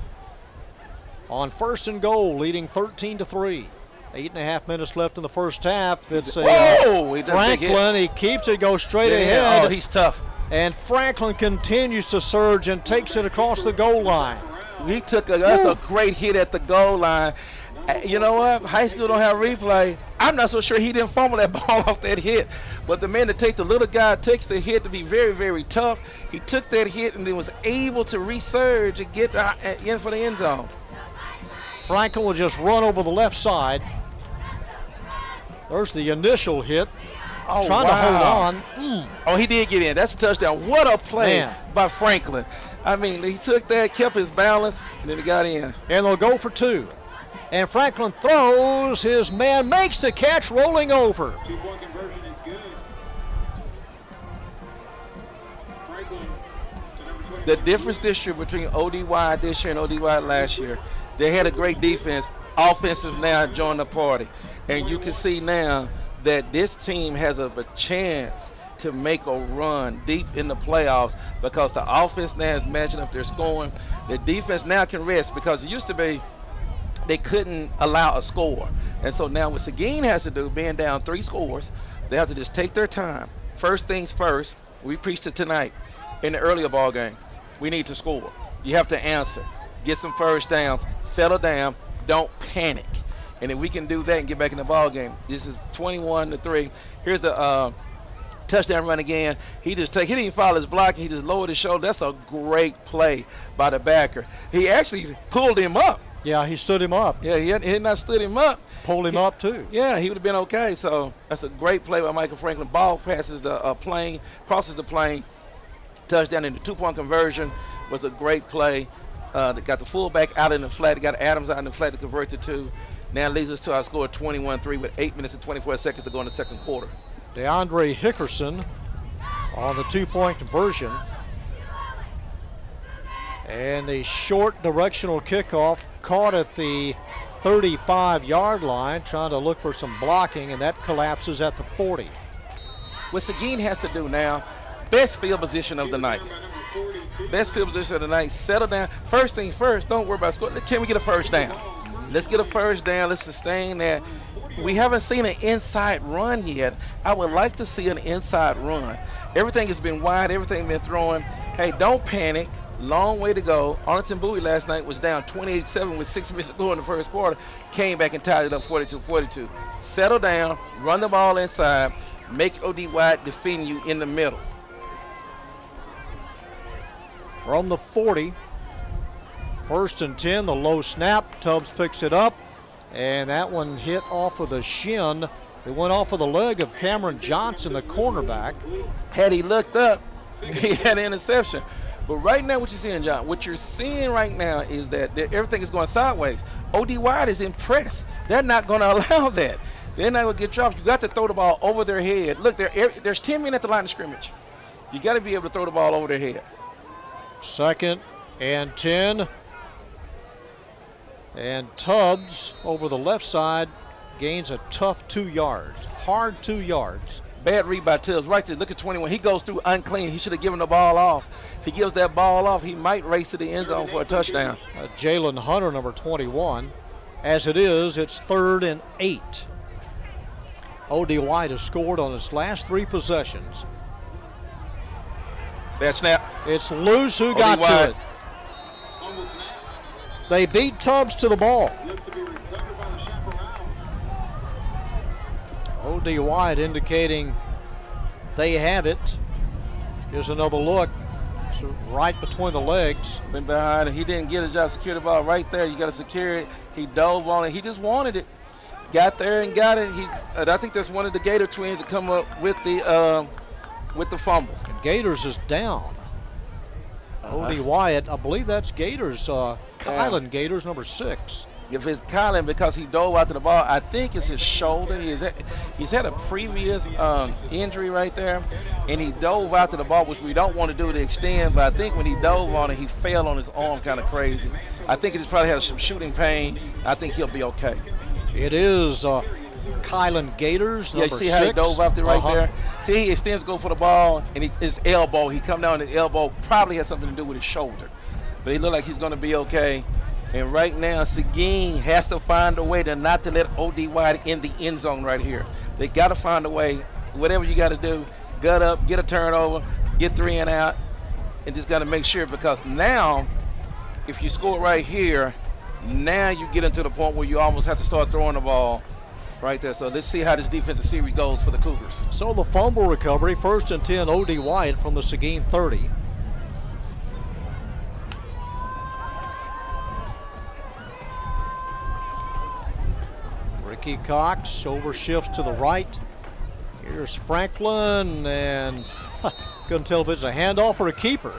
On 1st and goal, leading 13-3. 8.5 minutes left in the first half. It's Franklin. He keeps it, goes straight ahead. Oh, he's tough. And Franklin continues to surge and takes it across the goal line. He took that's a great hit at the goal line. You know what? High school don't have replay. I'm not so sure he didn't fumble that ball off that hit. But the man that takes the little guy takes the hit to be very, very tough. He took that hit and then was able to resurge and get in for the end zone. Franklin will just run over the left side. There's the initial hit. Trying to hold on. Oh, he did get in. That's a touchdown. What a play by Franklin. I mean, he took that, kept his balance, and then he got in. And they'll go for 2. And Franklin throws. His man makes the catch, rolling over. 2-point conversion is good. Franklin to number 20. The difference this year between ODY this year and ODY last year, they had a great defense. Offensive now joined the party. And you can see now that this team has a chance to make a run deep in the playoffs because the offense now is matching up their scoring. The defense now can rest because it used to be they couldn't allow a score. And so now what Seguin has to do, being down 3 scores, they have to just take their time. First things first, we preached it tonight in the earlier ball game. We need to score. You have to answer. Get some first downs. Settle down. Don't panic. And if we can do that and get back in the ball game, this is 21-3. Here's the touchdown run again. He didn't even follow his block. He just lowered his shoulder. That's a great play by the backer. He actually pulled him up. Yeah, he stood him up. Yeah, he had not stood him up. Pulled him up, too. Yeah, he would have been okay. So that's a great play by Michael Franklin. Ball passes the plane, crosses the plane, touchdown, and the two-point conversion was a great play. They got the fullback out in the flat. They got Adams out in the flat to convert to 2. Now leads us to our score 21-3 with 8 minutes and 24 seconds to go in the second quarter. DeAndre Hickerson on the two-point conversion. And the short directional kickoff caught at the 35-yard line, trying to look for some blocking, and that collapses at the 40. What Seguin has to do now, best field position of the night. Best field position of the night. Settle down. First thing first, don't worry about score. Can we get a first down? Let's get a first down. Let's sustain that. We haven't seen an inside run yet. I would like to see an inside run. Everything has been wide. Everything has been throwing. Hey, don't panic. Long way to go. Arlington Bowie last night was down 28-7 with 6 minutes to go in the first quarter. Came back and tied it up 42-42. Settle down. Run the ball inside. Make O.D. Wyatt defend you in the middle. From the 40, 1st and 10, the low snap. Tubbs picks it up, and that one hit off of the shin. It went off of the leg of Cameron Johnson, the cornerback. Had he looked up, he had an interception. But right now, what you're seeing, John, what you're seeing right now is that everything is going sideways. O.D. Wyatt is impressed. They're not going to allow that. They're not going to get dropped. You got to throw the ball over their head. Look, there's 10 men at the line of scrimmage. You got to be able to throw the ball over their head. 2nd and 10. And Tubbs over the left side gains a tough 2 yards. Hard 2 yards. Bad read by Tubbs. Right there, look at 21. He goes through unclean. He should have given the ball off. If he gives that ball off, he might race to the end zone for a touchdown. Jalen Hunter, number 21. As it is, it's 3rd and 8. O.D. Wyatt has scored on his last 3 possessions. Bad snap. It's loose. Who got to it? They beat Tubbs to the ball. O.D. Wyatt indicating they have it. Here's another look. It's right between the legs. Went behind and he didn't get his job. Secure the ball right there. You got to secure it. He dove on it. He just wanted it. Got there and got it. I think that's one of the Gator twins that come up with the fumble. And Gators is down. O.D. Wyatt, I believe that's Gators. Kylan Gators, number 6. If it's Kylan because he dove out to the ball, I think it's his shoulder. He's had a previous injury right there, and he dove out to the ball, which we don't want to do to extend, but I think when he dove on it, he fell on his arm kind of crazy. I think he just probably had some shooting pain. I think he'll be okay. It is Kylan Gators, number 6. Yeah, you see how he dove out there right there? See, he extends to go for the ball, and his elbow, he come down, his elbow probably has something to do with his shoulder. But he looked like he's going to be okay. And right now, Seguin has to find a way to not to let O.D. Wyatt in the end zone right here. They got to find a way, whatever you got to do, gut up, get a turnover, get 3 and out, and just got to make sure, because now, if you score right here, now you get into the point where you almost have to start throwing the ball right there. So let's see how this defensive series goes for the Cougars. So the fumble recovery, 1st and 10, O.D. Wyatt from the Seguin 30. Ricky Cox overshifts to the right. Here's Franklin, and couldn't tell if it's a handoff or a keeper.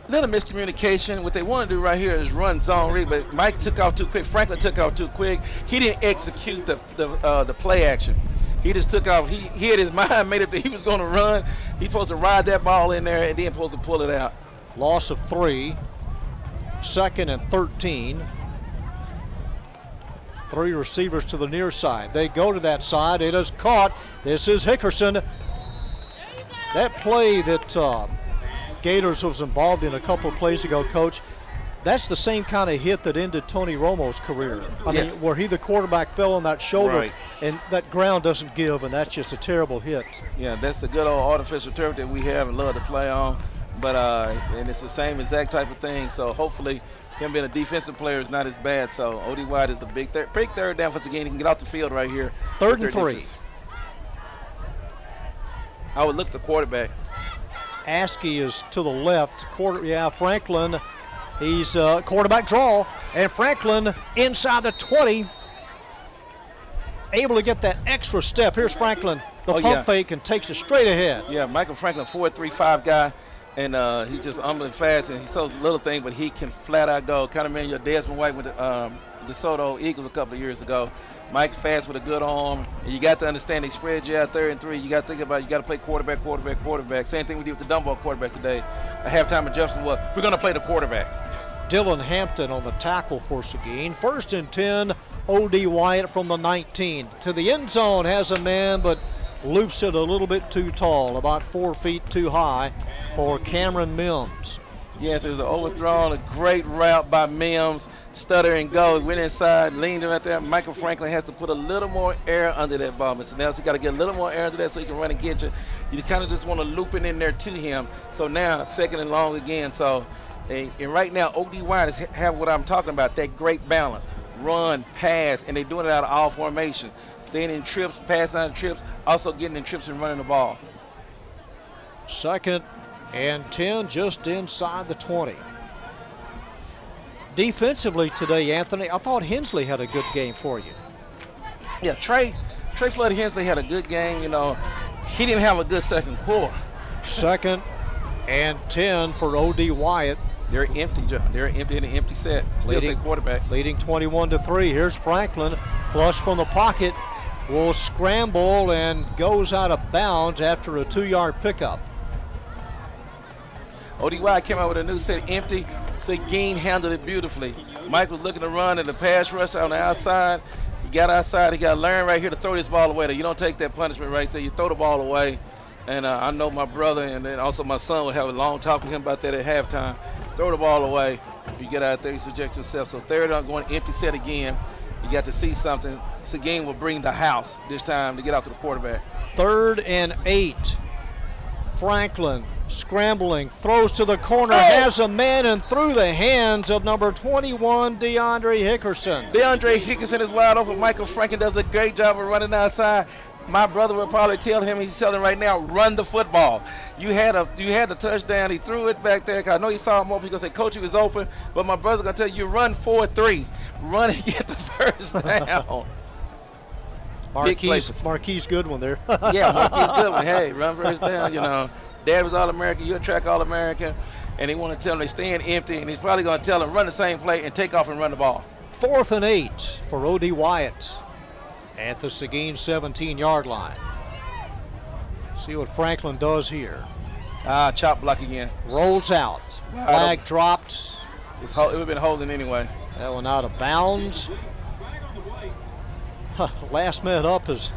Little miscommunication. What they want to do right here is run zone read, but Mike took off too quick. Franklin took off too quick. He didn't execute the play action. He just took off. He had his mind made up that he was going to run. He's supposed to ride that ball in there and then supposed to pull it out. Loss of 3. 2nd and 13. 3 receivers to the near side. They go to that side. It is caught. This is Hickerson. That play that Gators was involved in a couple of plays ago, Coach, that's the same kind of hit that ended Tony Romo's career. I mean, where the quarterback fell on that shoulder, and that ground doesn't give, and that's just a terrible hit. Yeah, that's the good old artificial turf that we have and love to play on. But and it's the same exact type of thing. So hopefully him being a defensive player is not as bad. So O.D. Wyatt is a big third down for Seguin. He can get off the field right here. 3rd and 3. Defense. I would look the quarterback. Askey is to the left. Franklin, he's quarterback draw. And Franklin inside the 20. Able to get that extra step. Here's Franklin, the pump fake, and takes it straight ahead. Yeah, Michael Franklin, 4.35 guy, and he's just unbelievably fast, and he's so little thing, but he can flat out go. Kind of remember your Desmond White with the DeSoto Eagles a couple of years ago. Mike's fast with a good arm, and you got to understand they spread you out 3rd and 3. You got to think about you got to play quarterback. Same thing we did with the Dumbo quarterback today. At halftime adjustment was we're going to play the quarterback. Dylan Hampton on the tackle for Seguin. 1st and 10, O.D. Wyatt from the 19. To the end zone, has a man, but loops it a little bit too tall, about 4 feet too high for Cameron Mims. Yes, it was an overthrown, a great route by Mims. Stutter and go, went inside, leaned right there. Michael Franklin has to put a little more air under that ball, Mr. Nelson. You got to get a little more air under that so he can run and get you. You kind of just want to loop it in there to him. So now, 2nd and long again. So, and right now, O.D. Wyatt have what I'm talking about, that great balance. Run, pass, and they're doing it out of all formation. Staying in trips, passing out of trips, also getting in trips and running the ball. 2nd and 10, just inside the 20. Defensively today, Anthony, I thought Hensley had a good game for you. Yeah, Trey Flood Hensley had a good game. You know, he didn't have a good second quarter. 2nd and 10 for O.D. Wyatt. They're empty, Joe. They're empty in an empty set. Still say quarterback. Leading 21-3. Here's Franklin, flush from the pocket, will scramble and goes out of bounds after a 2-yard pickup. O.D. Wyatt came out with a new set, empty. Seguin handled it beautifully. Mike was looking to run in the pass rush on the outside. He got outside. He got to learn right here to throw this ball away. You don't take that punishment right there. You throw the ball away. And I know my brother and then also my son would have a long talk with him about that at halftime. Throw the ball away. You get out there, you subject yourself. So 3rd on going empty set again. You got to see something. Seguin will bring the house this time to get out to the quarterback. 3rd and 8. Franklin scrambling, throws to the corner, has a man, and through the hands of number 21, DeAndre Hickerson. DeAndre Hickerson is wide open. Michael Franklin does a great job of running outside. My brother would probably tell him, he's telling right now, run the football. You had the touchdown. He threw it back there. I know he saw him open because they coach he was open, but my brother's going to tell you, run 4-3. Run and get the first down. Marquise Goodwin there. Yeah, Marquise Goodwin. Hey, run first down, you know. Dad was All-American, you're a track All-American, and he want to tell him they're staying empty, and he's probably going to tell them run the same play and take off and run the ball. 4th and 8 for O.D. Wyatt at the Seguin 17-yard line. See what Franklin does here. Chop block again. Rolls out. Flag dropped. It would have been holding anyway. That one out of bounds. Last man up is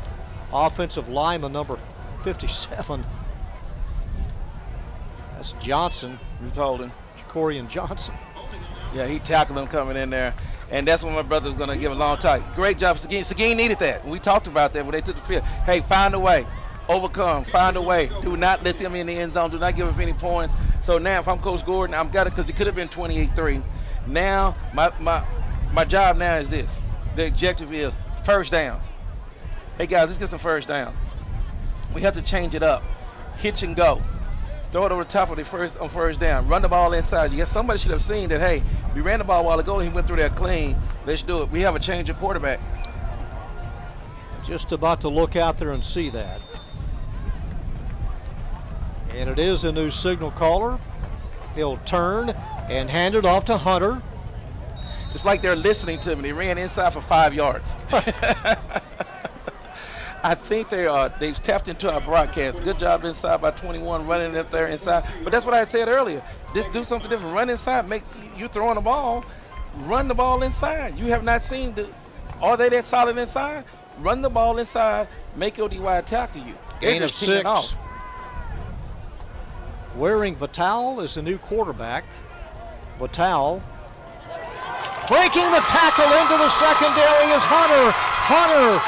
offensive lineman number 57. That's Johnson. He's holding. Jacorian Johnson. Yeah, he tackled him coming in there. And that's what my brother was going to give a long time. Great job for Seguin. Seguin needed that. We talked about that when they took the field. Hey, find a way. Overcome. Find a way. Do not let them in the end zone. Do not give up any points. So now if I'm Coach Gordon, I've got it because it could have been 28-3. Now, my job now is this. The objective is first downs. Hey, guys, let's get some first downs. We have to change it up. Hitch and go. Throw it over the top of the first down. Run the ball inside. Somebody should have seen that, hey, we ran the ball a while ago and he went through there clean. Let's do it. We have a change of quarterback. Just about to look out there and see that. And it is a new signal caller. He'll turn and hand it off to Hunter. It's like they're listening to me. They ran inside for 5 yards. I think they've tapped into our broadcast. Good job inside by 21, running up there inside. But that's what I said earlier. Just do something different. Run inside. Make you throwing the ball. Run the ball inside. You have not seen are they that solid inside? Run the ball inside. Make O.D. Wyatt tackle you. Gain of 6. Waring Vital is the new quarterback. Vital breaking the tackle into the secondary is Hunter. Hunter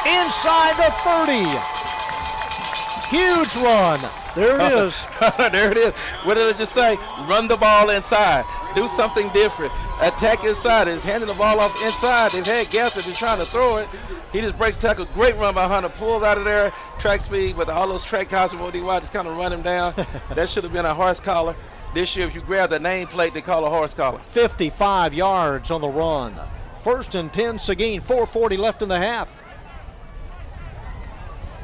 inside the 30. Huge run. There it is. There it is. What did it just say? Run the ball inside. Do something different. Attack inside. He's handing the ball off inside. They've had gaps if they're trying to throw it. He just breaks tackle. Great run by Hunter. Pulls out of there. Track speed, but all those track cops from O.D. Wyatt just kind of run him down. That should have been a horse collar. This year, if you grab the nameplate, they call a horse collar. 55 yards on the run. 1st and 10, Seguin, 4:40 left in the half.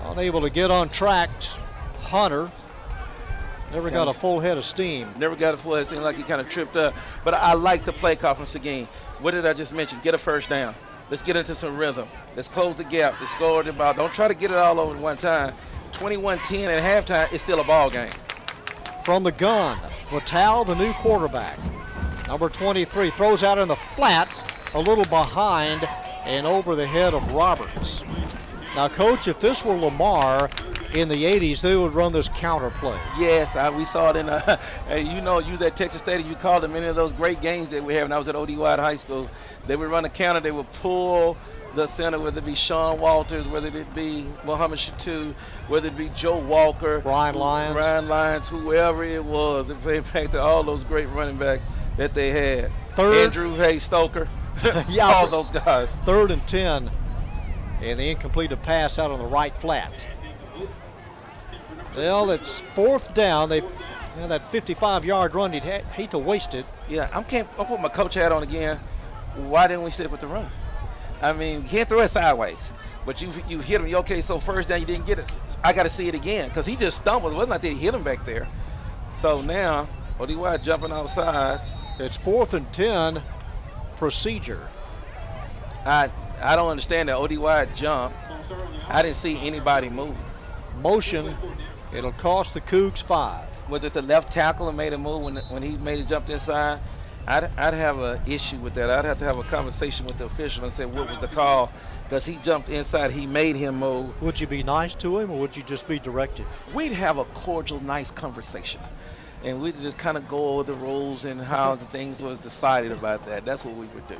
Unable to get on track. Hunter never got a full head of steam. Never got a full head of steam, like he kind of tripped up. But I like the play call from Seguin. What did I just mention? Get a first down. Let's get into some rhythm. Let's close the gap. Let's score the ball. Don't try to get it all over at one time. 21-10 at halftime is still a ball game. From the gun, Vital, the new quarterback. Number 23 throws out in the flat, a little behind and over the head of Roberts. Now, Coach, if this were Lamar in the 80s, they would run this counter play. Yes, we saw it in, you was at Texas State, you called it many of those great games that we have, and I was at OD Wyatt High School. They would run a counter, they would pull the center, whether it be Sean Walters, whether it be Muhammad Shatu, whether it be Joe Walker, Brian Lyons, whoever it was. It impacted all those great running backs that they had. Andrew Hayes Stoker, all those guys. 3rd and 10, and the incompleted pass out on the right flat. Well, it's 4th down. They've that 55-yard run. You'd hate to waste it. Yeah, I'm putting my coach hat on again. Why didn't we stick with the run? I mean, you can't throw it sideways, but you hit him. Okay, so first down, you didn't get it. I got to see it again because he just stumbled. It wasn't like they hit him back there. So now, ODY jumping off sides. It's 4th and 10, procedure. I don't understand that ODY jump. I didn't see anybody move. Motion, it'll cost the Cougs 5. Was it the left tackle that made a move when he made it jump inside? I'd have an issue with that. I'd have to have a conversation with the official and say what was the call, because he jumped inside. He made him move. Would you be nice to him, or would you just be directive? We'd have a cordial, nice conversation, and we'd just kind of go over the rules and how the things was decided about that. That's what we would do.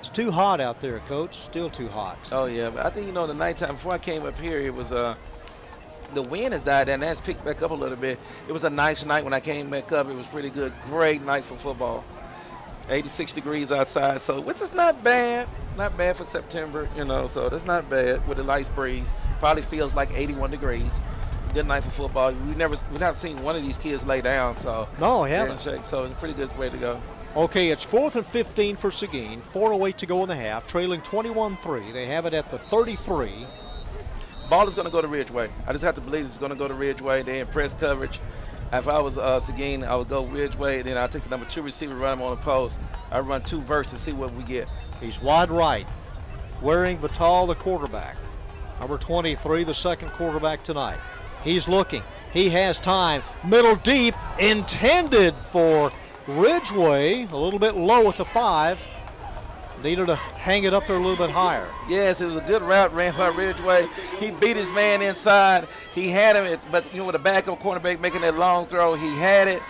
It's too hot out there, Coach. Still too hot. Oh, yeah. But I think, the nighttime before I came up here, it was the wind has died down. That's picked back up a little bit. It was a nice night when I came back up. It was pretty good. Great night for football. 86 degrees outside, so which is not bad. Not bad for September, so that's not bad with a nice breeze. Probably feels like 81 degrees. It's a good night for football. We've not seen one of these kids lay down, so no, I haven't. Shape, so it's a pretty good way to go. Okay, it's 4th and 15 for Seguin. 4:08 to go in the half, trailing 21-3. They have it at the 33. Ball is going to go to Ridgeway. I just have to believe it's going to go to Ridgeway. They're in press coverage. If I was Seguin, I would go Ridgeway, then I'll take the number 2 receiver, run him on the post. I run 2 verts and see what we get. He's wide right, wearing Vital, the quarterback. Number 23, the second quarterback tonight. He's looking. He has time. Middle deep, intended for Ridgeway, a little bit low at the 5. Needed to hang it up there a little bit higher. Yes, it was a good route ran by Ridgeway. He beat his man inside. He had him, but with a backup cornerback making that long throw, he had it.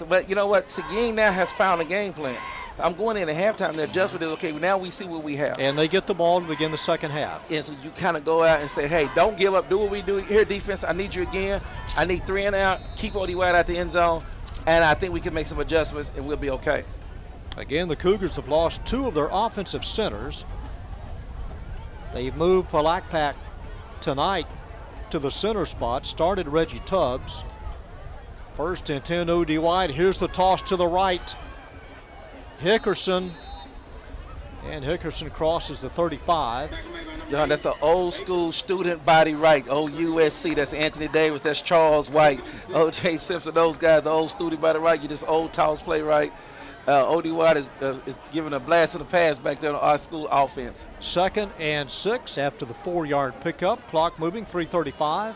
But you know what? Seguin now has found a game plan. I'm going in at halftime. The adjustment is okay. Now we see what we have. And they get the ball to begin the second half. And so you kind of go out and say, hey, don't give up. Do what we do here, defense. I need you again. I need 3 and out. Keep OD Wyatt out the end zone. And I think we can make some adjustments, and we'll be okay. Again, the Cougars have lost 2 of their offensive centers. They've moved Palakpak tonight to the center spot, started Reggie Tubbs. 1st and 10, OD Wyatt. Here's the toss to the right. Hickerson, and Hickerson crosses the 35. John, that's the old school student body right. Old USC, that's Anthony Davis, that's Charles White, O.J. Simpson, those guys, the old student body right. You just old toss play right. OD Wyatt is giving a blast of the pass back there on our school offense. 2nd and 6 after the 4-yard pickup. Clock moving, 3:35.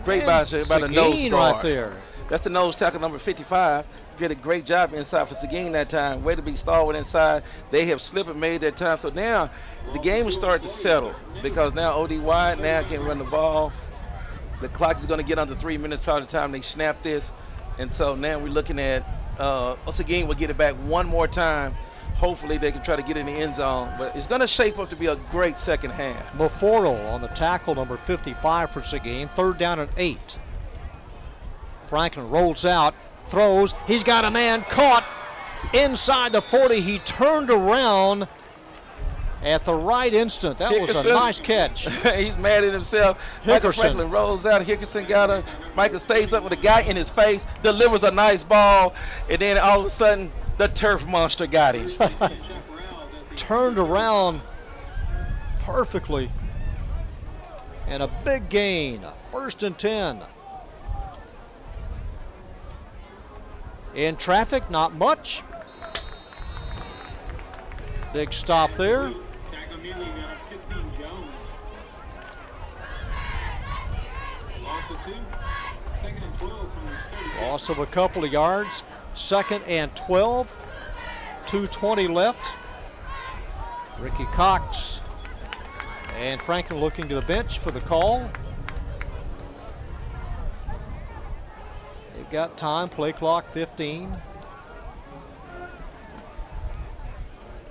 Great by the nose guard. Right there. That's the nose tackle, number 55. Did a great job inside for Seguin that time. Way to be stalwart inside. They have slipped and made that time. So now the game is starting to settle because now OD Wyatt now can run the ball. The clock is going to get under 3 minutes by the time they snap this. And so now we're looking at Seguin will get it back one more time. Hopefully they can try to get in the end zone. But it's going to shape up to be a great second half. Maforo on the tackle, number 55 for Seguin. 3rd down and 8. Franklin rolls out, throws. He's got a man caught inside the 40. He turned around at the right instant. That was a nice catch. He's mad at himself. Michael Franklin rolls out. Hickerson got her. Michael stays up with a guy in his face, delivers a nice ball, and then all of a sudden, the turf monster got him. Turned around perfectly. And a big gain. 1st and 10. In traffic, not much. Big stop there. Loss of a couple of yards. 2nd and 12. 2:20 left. Ricky Cox and Franklin looking to the bench for the call. They've got time, play clock 15.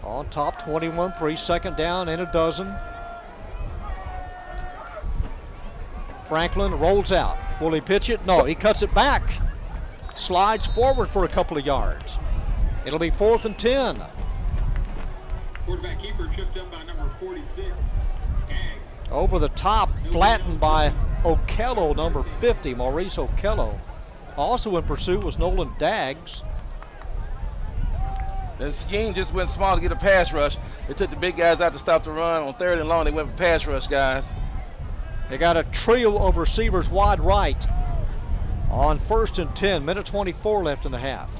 On top, 21-3, 2nd down and a dozen. Franklin rolls out. Will he pitch it? No, he cuts it back. Slides forward for a couple of yards. It'll be 4th and 10. Quarterback keeper tripped up by number 46. Over the top, flattened by Okello, number 50, Maurice Okello. Also in pursuit was Nolan Daggs. The scheme just went small to get a pass rush. They took the big guys out to stop the run. On 3rd and long, they went with pass rush guys. They got a trio of receivers wide right on 1st and 10. Minute 24 left in the half.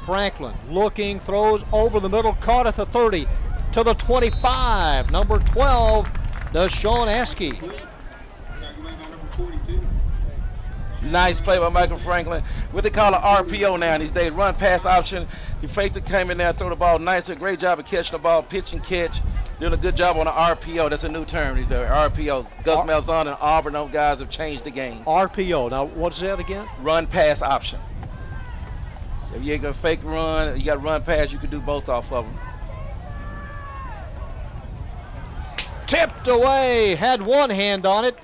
Franklin looking, throws over the middle, caught at the 30 to the 25. Number 12, Deshaun Askey. Nice play by Michael Franklin. What they call an RPO now these days, run pass option. He faked it, came in there, threw the ball nice. A great job of catching the ball, pitch and catch. Doing a good job on an RPO. That's a new term these days, RPOs. Gus Malzahn and Auburn, those guys have changed the game. RPO. Now, what's that again? Run pass option. If you ain't gonna fake run, you got to run pass, you can do both off of them. Tipped away, had one hand on it.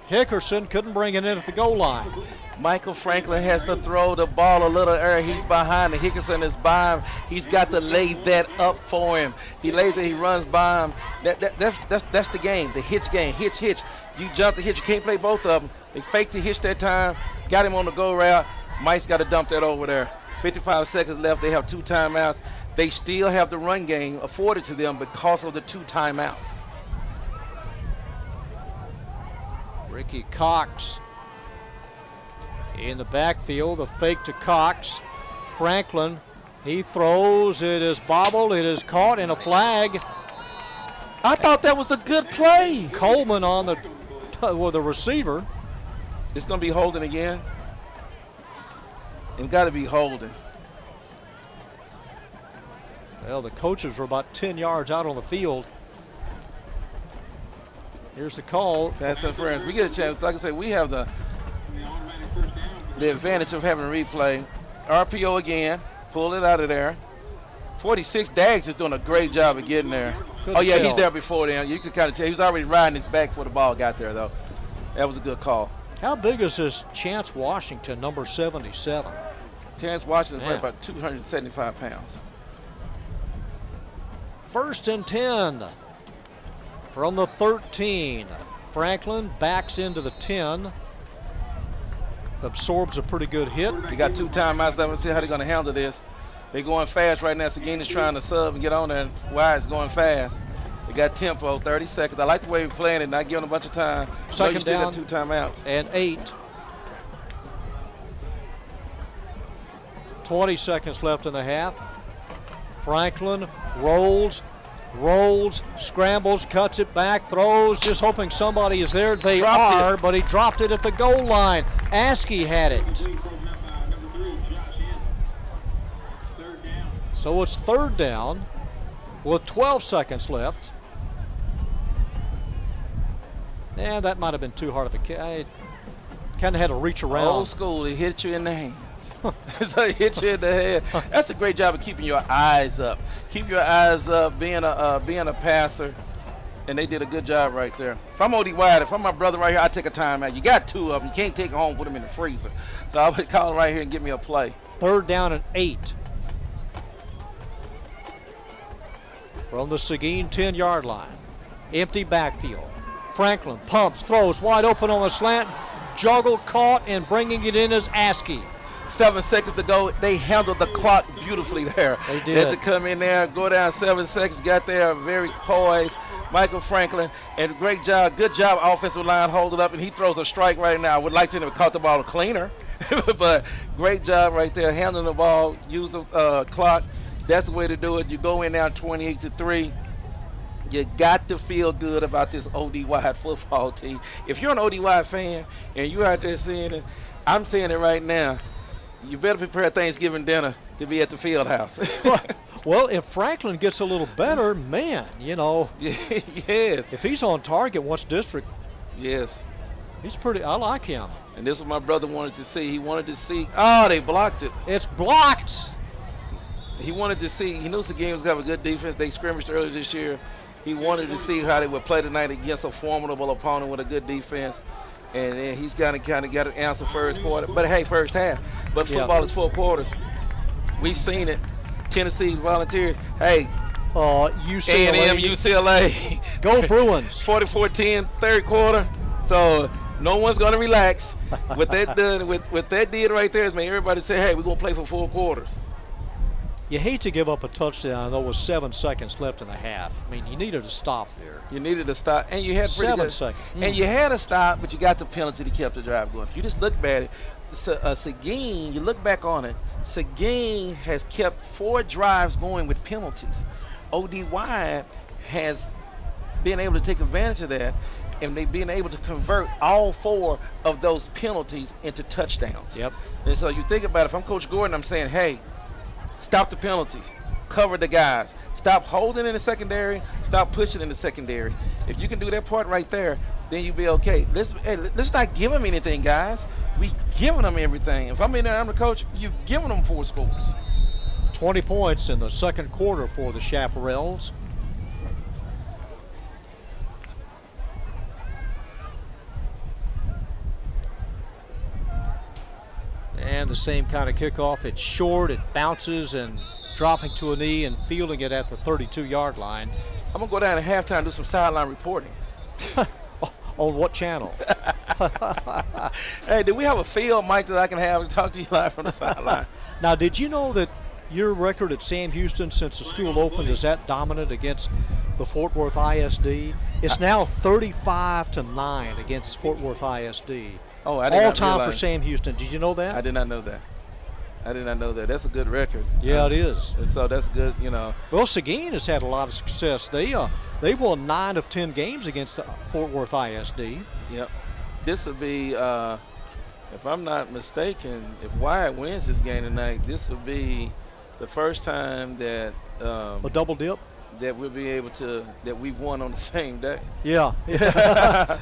Hickerson couldn't bring it in at the goal line. Michael Franklin has to throw the ball a little early. He's behind him. Hickerson is by him. He's got to lay that up for him. He lays it, he runs by him. That's the game, the hitch game. Hitch. You jump the hitch, you can't play both of them. They faked the hitch that time, got him on the go route. Mike's got to dump that over there. 55 seconds left. They have 2 timeouts. They still have the run game afforded to them because of the 2 timeouts. Ricky Cox in the backfield, the fake to Cox. Franklin, he throws, it is bobbled, it is caught in a flag. I thought that was a good play. Coleman on the receiver. It's going to be holding again. It's got to be holding. Well, the coaches were about 10 yards out on the field. Here's the call. Pass interference. We get a chance. Like I said, we have the advantage of having a replay. RPO again. Pull it out of there. 46, Daggs is doing a great job of getting there. Good yeah, tell. he's there before then. You could kind of tell. He was already riding his back before the ball got there, though. That was a good call. How big is this Chance Washington, number 77? Chance Washington is about 275 pounds. 1st and 10 from the 13. Franklin backs into the 10. Absorbs a pretty good hit. They got 2 timeouts left. Let's see how they're going to handle this. They're going fast right now. Seguin is trying to sub and get on there. Wyatt's going fast. They got tempo, 30 seconds. I like the way we're playing it, not giving a bunch of time. 2nd down. Got 2 timeouts. And 8. 20 seconds left in the half. Franklin rolls, scrambles, cuts it back, throws, just hoping somebody is there. They are, but he dropped it at the goal line. Askey had it. So it's 3rd down with 12 seconds left. Yeah, that might have been too hard of a kick. I kind of had to reach around. Old school, it hit you in the hands. So it hit you in the head. That's a great job of keeping your eyes up. Keep your eyes up, being a passer. And they did a good job right there. If I'm O.D. Wyatt, if I'm my brother right here, I'd take a timeout. You got 2 of them. You can't take them home, put them in the freezer. So I would call him right here and give me a play. 3rd down and 8. from the Seguin 10-yard line. Empty backfield. Franklin pumps, throws wide open on the slant. Juggled, caught, and bringing it in is Askey. 7 seconds to go. They handled the clock beautifully there. They did. They had to come in there, go down 7 seconds, got there very poised. Michael Franklin, and great job, good job, offensive line holding up, and he throws a strike right now. I would like to have caught the ball cleaner, but great job right there, handling the ball, use the clock. That's the way to do it. You go in now 28-3. You got to feel good about this OD Wyatt football team. If you're an OD Wyatt fan and you're out there seeing it, I'm saying it right now, you better prepare Thanksgiving dinner to be at the field house. Well, if Franklin gets a little better, man, you know. Yes. If he's on target once district. Yes. He's pretty, I like him. And this is what my brother wanted to see. He wanted to see, oh, they blocked it. It's blocked. He wanted to see, he knew Seguin was going to have a good defense. They scrimmaged earlier this year. He wanted to see how they would play tonight against a formidable opponent with a good defense. And then he's kind of got an answer first quarter. But, hey, first half. But football is 4 quarters. We've seen it. Tennessee Volunteers. Hey, UCLA. A&M, UCLA. Go Bruins. 44-10, third quarter. So no one's going to relax. What that did right there is make everybody say, hey, we're going to play for 4 quarters. You hate to give up a touchdown, though, with 7 seconds left in the half. I mean, you needed to stop there. You needed to stop, and you had 7 seconds. And you had to stop, but you got the penalty to keep the drive going. If you just look at it, Seguin, you look back on it, Seguin has kept 4 drives going with penalties. OD Wyatt has been able to take advantage of that, and they've been able to convert all 4 of those penalties into touchdowns. Yep. And so you think about it, if I'm Coach Gordon, I'm saying, hey, stop the penalties. Cover the guys. Stop holding in the secondary. Stop pushing in the secondary. If you can do that part right there, then you'll be okay. Let's not give them anything, guys. We giving them everything. If I'm in there, I'm the coach, you've given them 4 scores. 20 points in the second quarter for the Chaparrals. And the same kind of kickoff. It's short, it bounces, and dropping to a knee and fielding it at the 32-yard line. I'm going to go down at halftime and do some sideline reporting. On what channel? Hey, do we have a field, Mike, that I can have to talk to you live from the sideline? Now, did you know that your record at Sam Houston since the school opened is that dominant against the Fort Worth ISD? It's now 35-9 against Fort Worth ISD. Oh, I did not all time realize. for Sam Houston. Did you know that? I did not know that. That's a good record. Yeah, it is. And so that's good, you know. Well, Seguin has had a lot of success. They've won 9 of 10 games against Fort Worth ISD. Yep. This will be, if I'm not mistaken, if Wyatt wins this game tonight, this will be the first time that a double dip that we'll be able to, that we've won on the same day. Yeah. Yeah.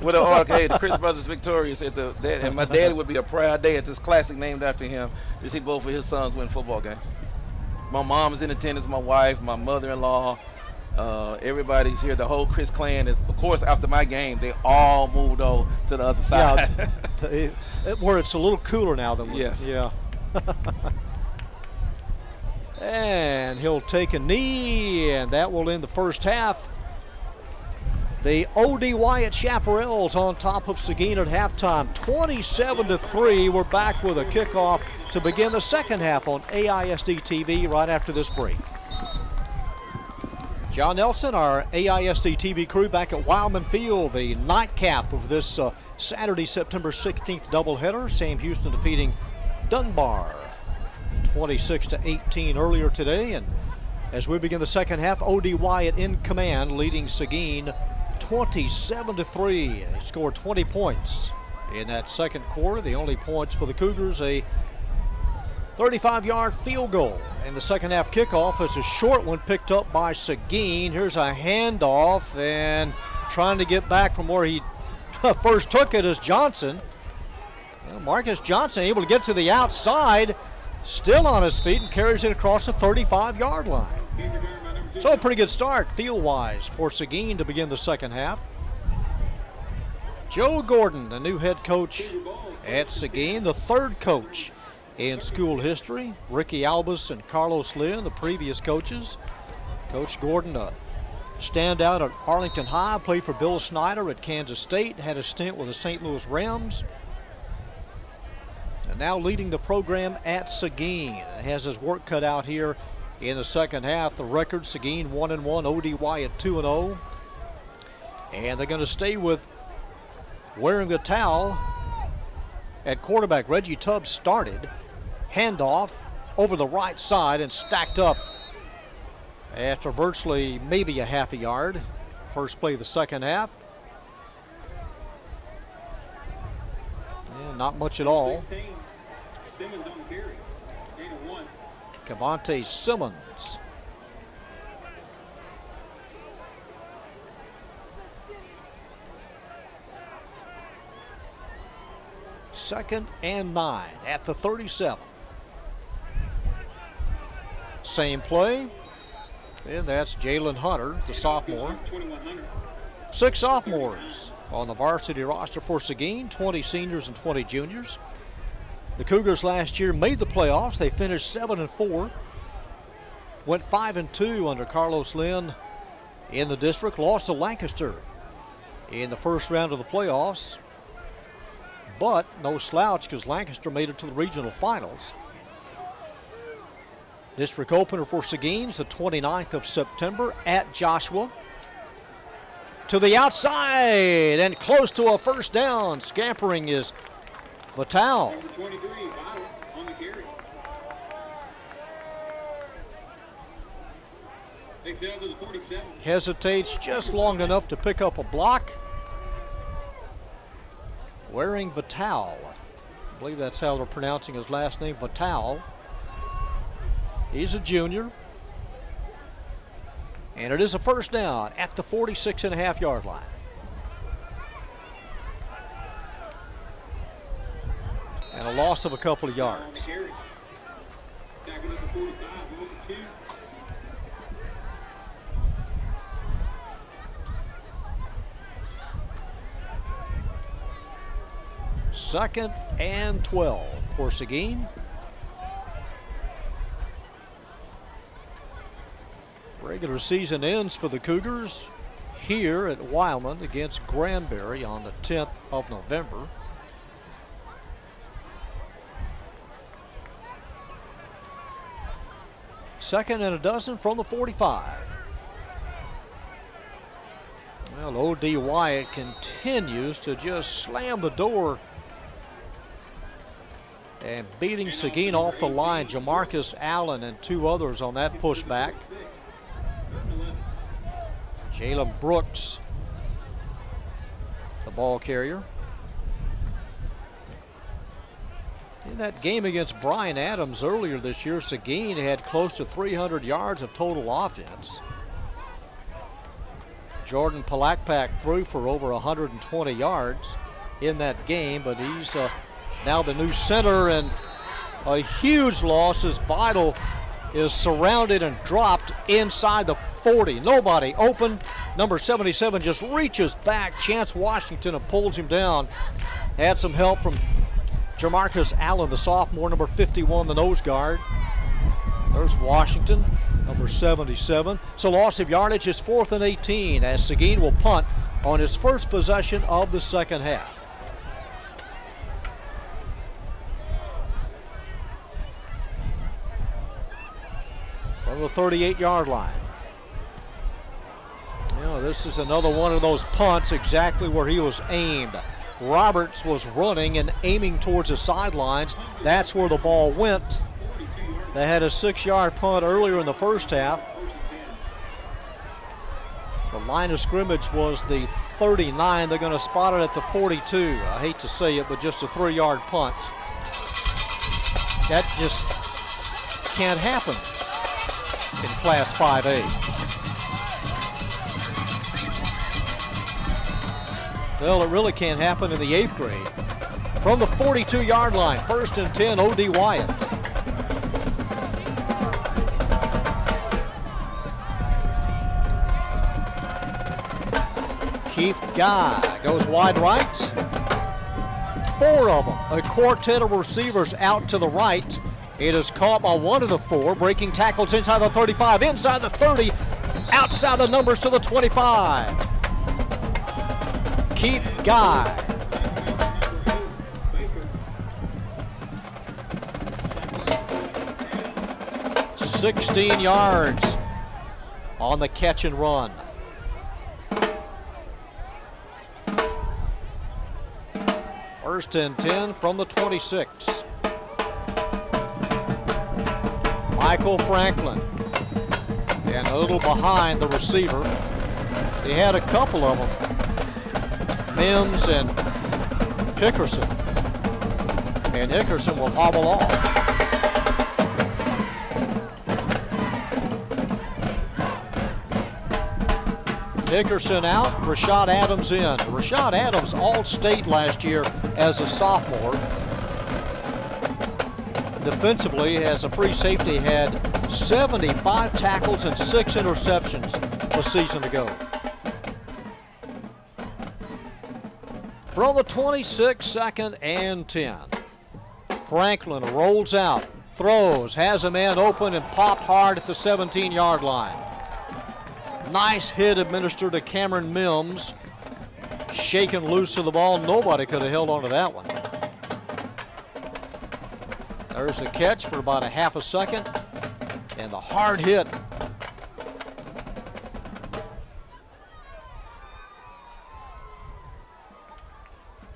With an arcade, the Chris Brothers victorious at and my daddy would be a proud day at this classic named after him to see both of his sons win football games. My mom is in attendance, my wife, my mother-in-law, everybody's here. The whole Chris clan is, of course, after my game, they all moved over to the other side. Yeah, where it's a little cooler now than yes. Yeah. And he'll take a knee, and that will end the first half. The OD Wyatt Chaparrals on top of Seguin at halftime, 27-3. We're back with a kickoff to begin the second half on AISD-TV right after this break. John Nelson, our AISD-TV crew, back at Wilemon Field, the nightcap of this Saturday, September 16th doubleheader. Sam Houston defeating Dunbar 26-18 earlier today. And as we begin the second half, OD Wyatt in command, leading Seguin 27-3. They scored 20 points in that second quarter. The only points for the Cougars, a 35-yard field goal. And the second half kickoff is a short one picked up by Seguin. Here's a handoff, and trying to get back from where he first took it is Johnson. Well, Marcus Johnson able to get to the outside, still on his feet, and carries it across the 35-yard line. So a pretty good start field-wise for Seguin to begin the second half. Joe Gordon, the new head coach at Seguin, the third coach in school history. Ricky Albus and Carlos Lynn, the previous coaches. Coach Gordon, a standout at Arlington High, played for Bill Snyder at Kansas State, had a stint with the St. Louis Rams, and now leading the program at Seguin. Has his work cut out here in the second half. The record, Seguin 1-1, O.D. Wyatt 2-0. And they're going to stay with wearing the towel at quarterback. Reggie Tubbs started. Handoff over the right side and stacked up after virtually maybe a half a yard. First play of the second half. And not much at all. Simmons on the carry. Gain of 1. Cavante Simmons. Second and 9 at the 37. Same play, and that's Jalen Hunter, the sophomore. 2100. 6 sophomores on the varsity roster for Seguin, 20 seniors and 20 juniors. The Cougars last year made the playoffs. They finished 7-4. Went 5-2 under Carlos Lynn in the district. Lost to Lancaster in the first round of the playoffs. But no slouch because Lancaster made it to the regional finals. District opener for Seguin's the 29th of September at Joshua. To the outside and close to a first down. Scampering is Vital. Number 23, Wyatt on the carry. Takes it out to the 47. Hesitates just long enough to pick up a block. Wearing Vital. I believe that's how they're pronouncing his last name, Vital. He's a junior. And it is a first down at the 46.5-yard line. And a loss of a couple of yards. Tackling at the 45, over 2. Second and 12 for Seguin. Regular season ends for the Cougars here at Wilemon against Granbury on the 10th of November. Second and a dozen from the 45. Well, O.D. Wyatt continues to just slam the door and beating Seguin off the line. Jamarcus Allen and 2 others on that pushback. Jalen Brooks, the ball carrier. In that game against Brian Adams earlier this year, Seguin had close to 300 yards of total offense. Jordan Palakpak threw for over 120 yards in that game, but he's now the new center, and a huge loss as Vital is surrounded and dropped inside the 40. Nobody open. Number 77 just reaches back. Chance Washington and pulls him down. Had some help from Jamarcus Allen, the sophomore, number 51, the nose guard. There's Washington, number 77. So loss of yardage is 4th and 18 as Seguin will punt on his first possession of the second half. From the 38-yard line. You know, this is another one of those punts exactly where he was aimed. Roberts was running and aiming towards the sidelines. That's where the ball went. They had a 6-yard punt earlier in the first half. The line of scrimmage was the 39. They're going to spot it at the 42. I hate to say it, but just a 3-yard punt. That just can't happen in Class 5A. Well, it really can't happen in the 8th grade. From the 42-yard line, 1st and 10, O.D. Wyatt. Keith Guy goes wide right. 4 of them, a quartet of receivers out to the right. It is caught by 1 of the 4, breaking tackles inside the 35, inside the 30. outside the numbers to the 25. Keith Guy. "16 yards on the catch and run." First and 10 from the 26. Michael Franklin. And a little behind the receiver. He had a couple of them. Mims and Hickerson. And Hickerson will hobble off. Hickerson out, Rashad Adams in. Rashad Adams All-State last year as a sophomore. Defensively, as a free safety, had 75 tackles and 6 interceptions a season ago. From the 26, 2nd and 10. Franklin rolls out, throws, has a man open, and popped hard at the 17-yard line. Nice hit administered to Cameron Mims. Shaken loose of the ball. Nobody could have held on to that one. There's the catch for about a half a second. And the hard hit.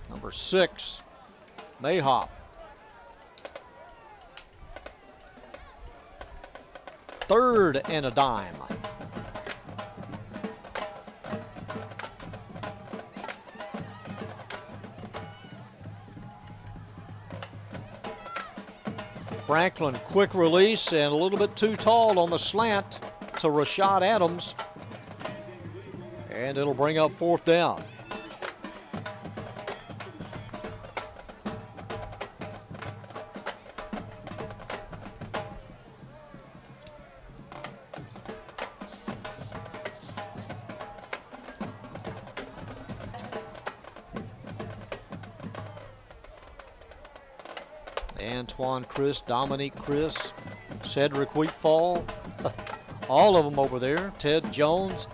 Number 6, Mayhop. 3rd and a dime. Franklin, quick release and a little bit too tall on the slant to Rashad Adams. And it'll bring up 4th down. Antoine Chris, Dominique Chris, Cedric Wheatfall, all of them over there. Ted Jones.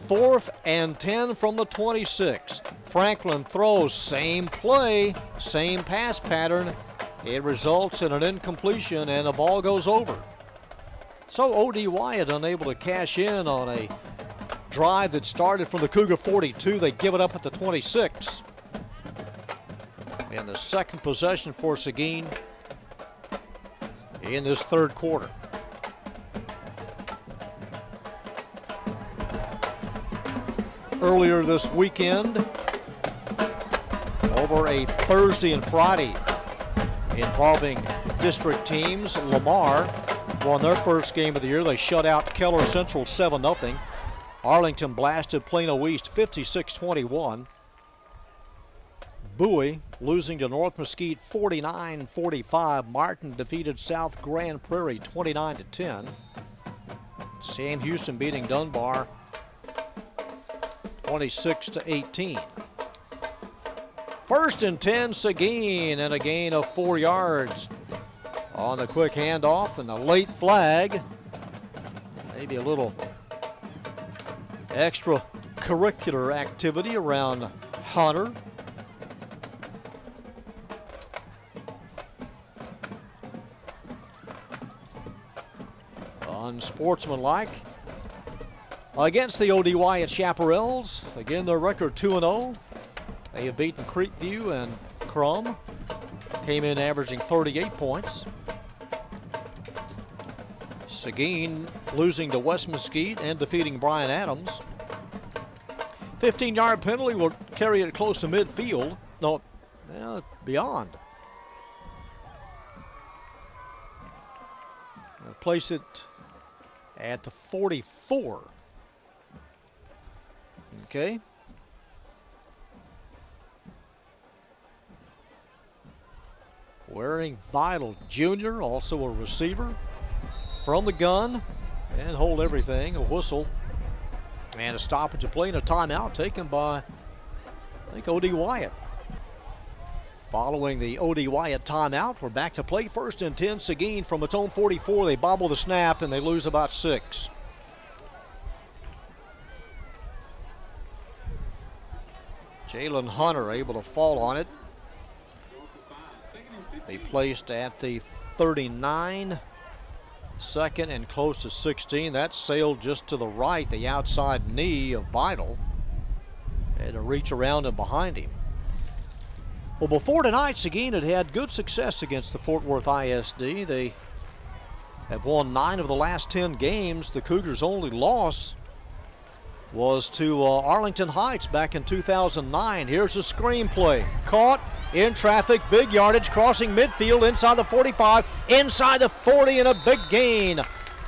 4th and 10 from the 26. Franklin throws, same play, same pass pattern. It results in an incompletion and the ball goes over. So O.D. Wyatt unable to cash in on a drive that started from the Cougar 42. They give it up at the 26. And the second possession for Seguin in this 3rd quarter. Earlier this weekend, over a Thursday and Friday involving district teams, Lamar won their first game of the year. They shut out Keller Central 7-0. Arlington blasted Plano East 56-21. Bowie losing to North Mesquite 49-45. Martin defeated South Grand Prairie 29-10. Sam Houston beating Dunbar 26-18. 1st and 10, Seguin, and a gain of 4 yards on the quick handoff and the late flag. Maybe a little extracurricular activity around Hunter. Unsportsmanlike against the O.D. Wyatt Chaparrals. Again, their record 2-0. They have beaten Creekview and Crum. Came in averaging 38 points. Seguin losing to West Mesquite and defeating Bryan Adams. 15-yard penalty will carry it close to midfield. No, beyond. They'll place it at the 44. Okay. Waring Vital Jr., also a receiver from the gun, and hold everything, a whistle, and a stoppage of play and a timeout taken by, I think, O.D. Wyatt. Following the O.D. Wyatt timeout, we're back to play. 1st and 10, Seguin from its own 44. They bobble the snap and they lose about 6. Jalen Hunter able to fall on it. He placed at the 39. Second and close to 16. That sailed just to the right, the outside knee of Vital. Had to reach around and behind him. Well, before tonight, Seguin had had good success against the Fort Worth ISD. They have won 9 of the last 10 games. The Cougars' only loss was to Arlington Heights back in 2009. Here's a screen play. Caught in traffic, big yardage, crossing midfield, inside the 45, inside the 40, and a big gain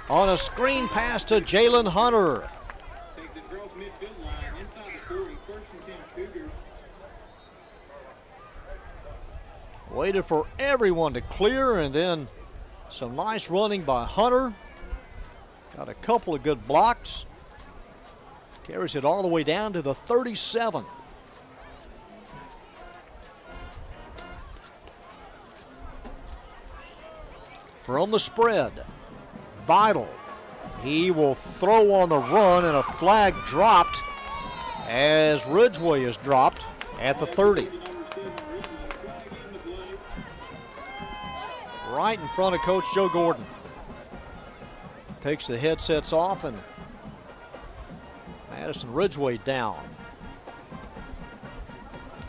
on a screen pass to Jalen Hunter. Takes it across midfield line, inside the 40, first and 10 Cougars. Waited for everyone to clear, and then some nice running by Hunter. Got a couple of good blocks. Carries it all the way down to the 37. From the spread, Vital. He will throw on the run, and a flag dropped as Ridgway is dropped at the 30. Right in front of Coach Joe Gordon. Takes the headsets off, and Madison Ridgway down.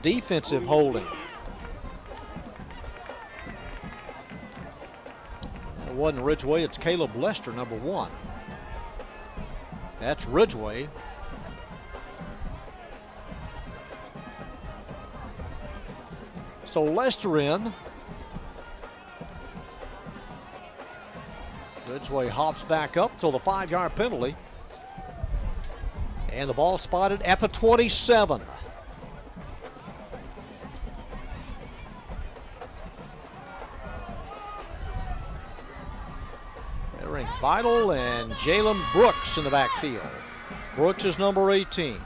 Defensive holding. It wasn't Ridgway, it's Caleb Lester, number 1. That's Ridgway. So Lester in. Ridgway hops back up till the 5-yard penalty. And the ball spotted at the 27. Entering Vital and Jalen Brooks in the backfield. Brooks is number 18.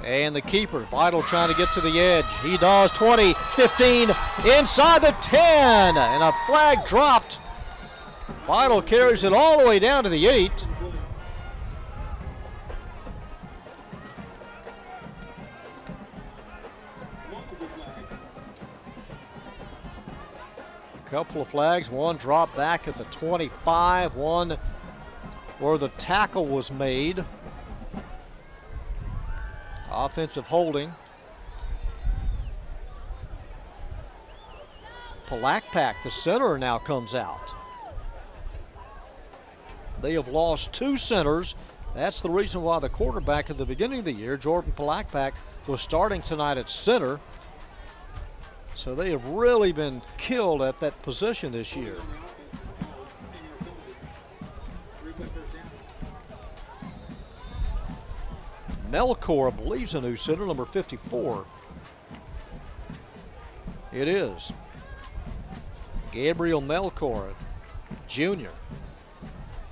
And the keeper, Vital, trying to get to the edge. He does. 20, 15, inside the 10. And a flag dropped. Vital carries it all the way down to the 8. Couple of flags, one dropped back at the 25, one where the tackle was made. Offensive holding. Palakpak, the center, now comes out. They have lost 2 centers. That's the reason why the quarterback at the beginning of the year, Jordan Palakpak, was starting tonight at center. So they have really been killed at that position this year. Melcor, I believe, is a new center, number 54. It is. Gabriel Melcor, Jr.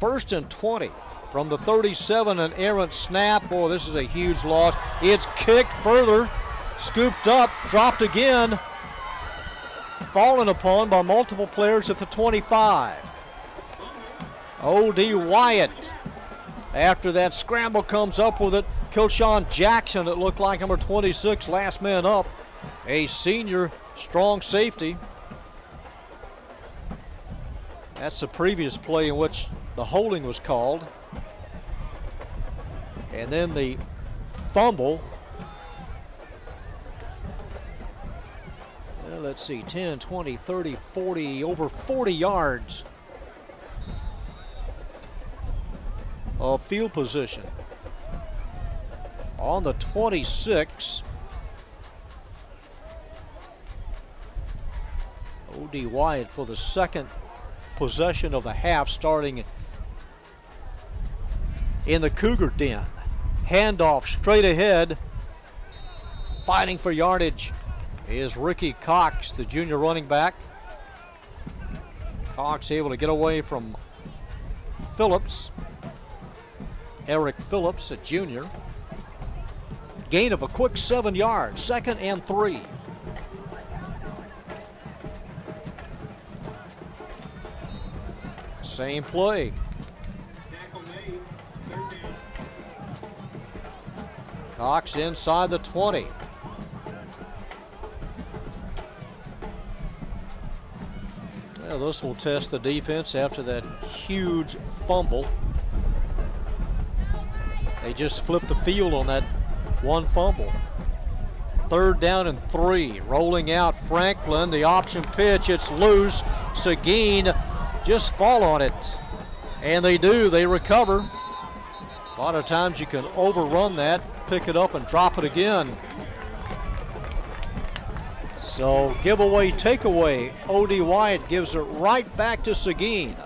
1st and 20 from the 37, an errant snap. Boy, this is a huge loss. It's kicked further, scooped up, dropped again. Fallen upon by multiple players at the 25. O.D. Wyatt, after that scramble, comes up with it. Kelshawn Jackson, it looked like, number 26, last man up. A senior, strong safety. That's the previous play in which the holding was called. And then the fumble. Let's see, 10, 20, 30, 40, over 40 yards of field position. On the 26, O.D. Wyatt for the second possession of the half, starting in the Cougar den. Handoff straight ahead, fighting for yardage is Ricky Cox, the junior running back. Cox able to get away from Phillips. Eric Phillips, a junior. Gain of a quick 7 yards, 2nd and 3. Same play. Cox inside the 20. Well, this will test the defense after that huge fumble. They just flipped the field on that one fumble. 3rd down and 3. Rolling out Franklin. The option pitch. It's loose. Seguin just fall on it. And they do. They recover. A lot of times you can overrun that, pick it up and drop it again. So giveaway, takeaway. O.D. Wyatt gives it right back to Seguin.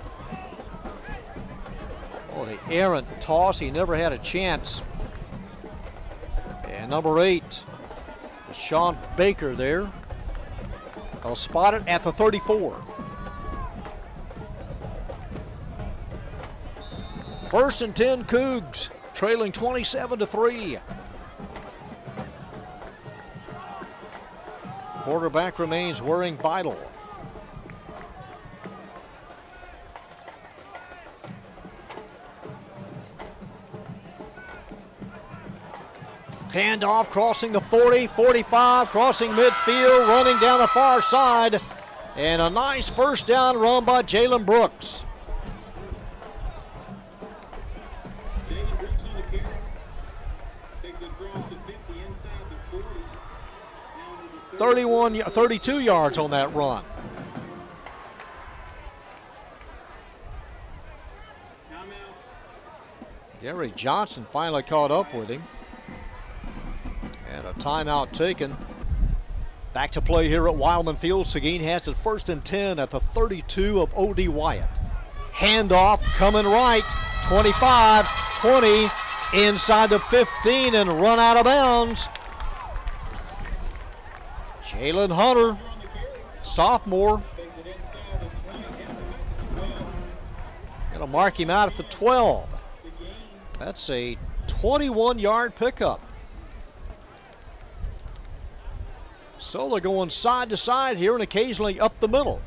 Oh, the errant toss. He never had a chance. And number 8, Sean Baker there. They'll spot it at the 34. 1st and 10 Cougs, trailing 27-3. Quarterback remains wearing vital. Handoff crossing the 40, 45, crossing midfield, running down the far side. And a nice first down run by Jalen Brooks. Jalen Brooks on the carry. Takes it across the 50 inside the 40. Down to the 32 yards on that run. Timeout. Gary Johnson finally caught up with him. And a timeout taken. Back to play here at Wilemon Field. Seguin has it 1st and 10 at the 32 of O.D. Wyatt. Handoff coming right. 25, 20, inside the 15 and run out of bounds. Jalen Hunter, sophomore. Gonna mark him out at the 12. That's a 21-yard pickup. So they're going side to side here and occasionally up the middle.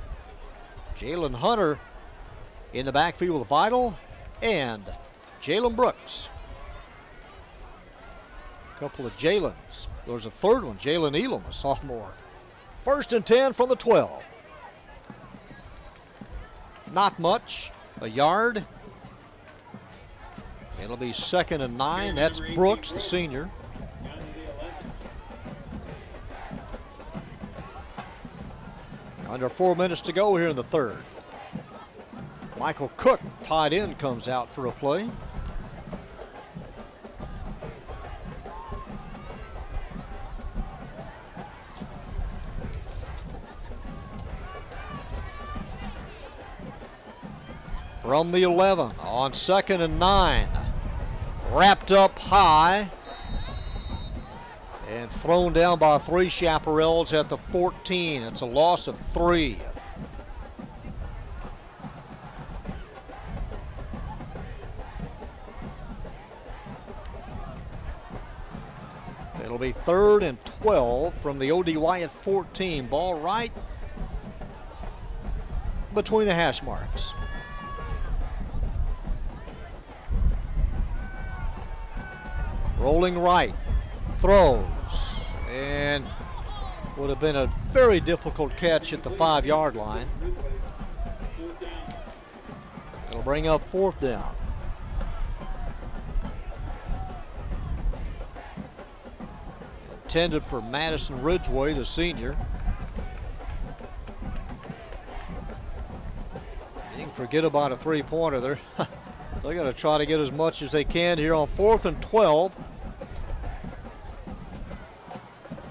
Jalen Hunter in the backfield with Vital and Jalen Brooks. A couple of Jalens. There's a third one, Jalen Elam, a sophomore. 1st and 10 from the 12. Not much, a yard. It'll be 2nd and 9. That's Brooks, the senior. Under 4 minutes to go here in the 3rd. Michael Cook, tight end, comes out for a play. From the 11 on 2nd and 9. Wrapped up high. And thrown down by 3 Chaparrals at the 14. It's a loss of 3. It'll be 3rd and 12 from the O.D. Wyatt 14. Ball right between the hash marks. Rolling right. Throws. And would have been a very difficult catch at the 5-yard line. It'll bring up 4th down. Intended for Madison Ridgway, the senior. You can forget about a 3-pointer. They're going to try to get as much as they can here on 4th and 12.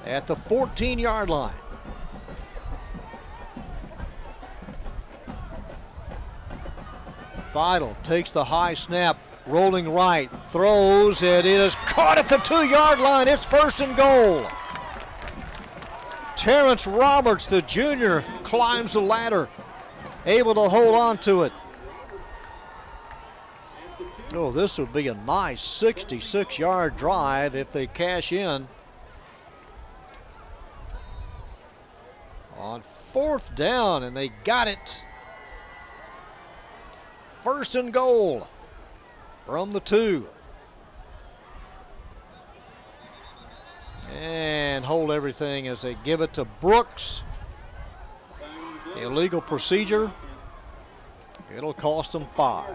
At the 14-yard line. Vital takes the high snap, rolling right, throws, and it is caught at the 2-yard line. It's 1st and goal. Terrence Roberts, the junior, climbs the ladder, able to hold on to it. Oh, this would be a nice 66-yard drive if they cash in. On 4th down, and they got it. 1st and goal from the 2. and hold everything as they give it to Brooks. Illegal procedure. It'll cost them 5.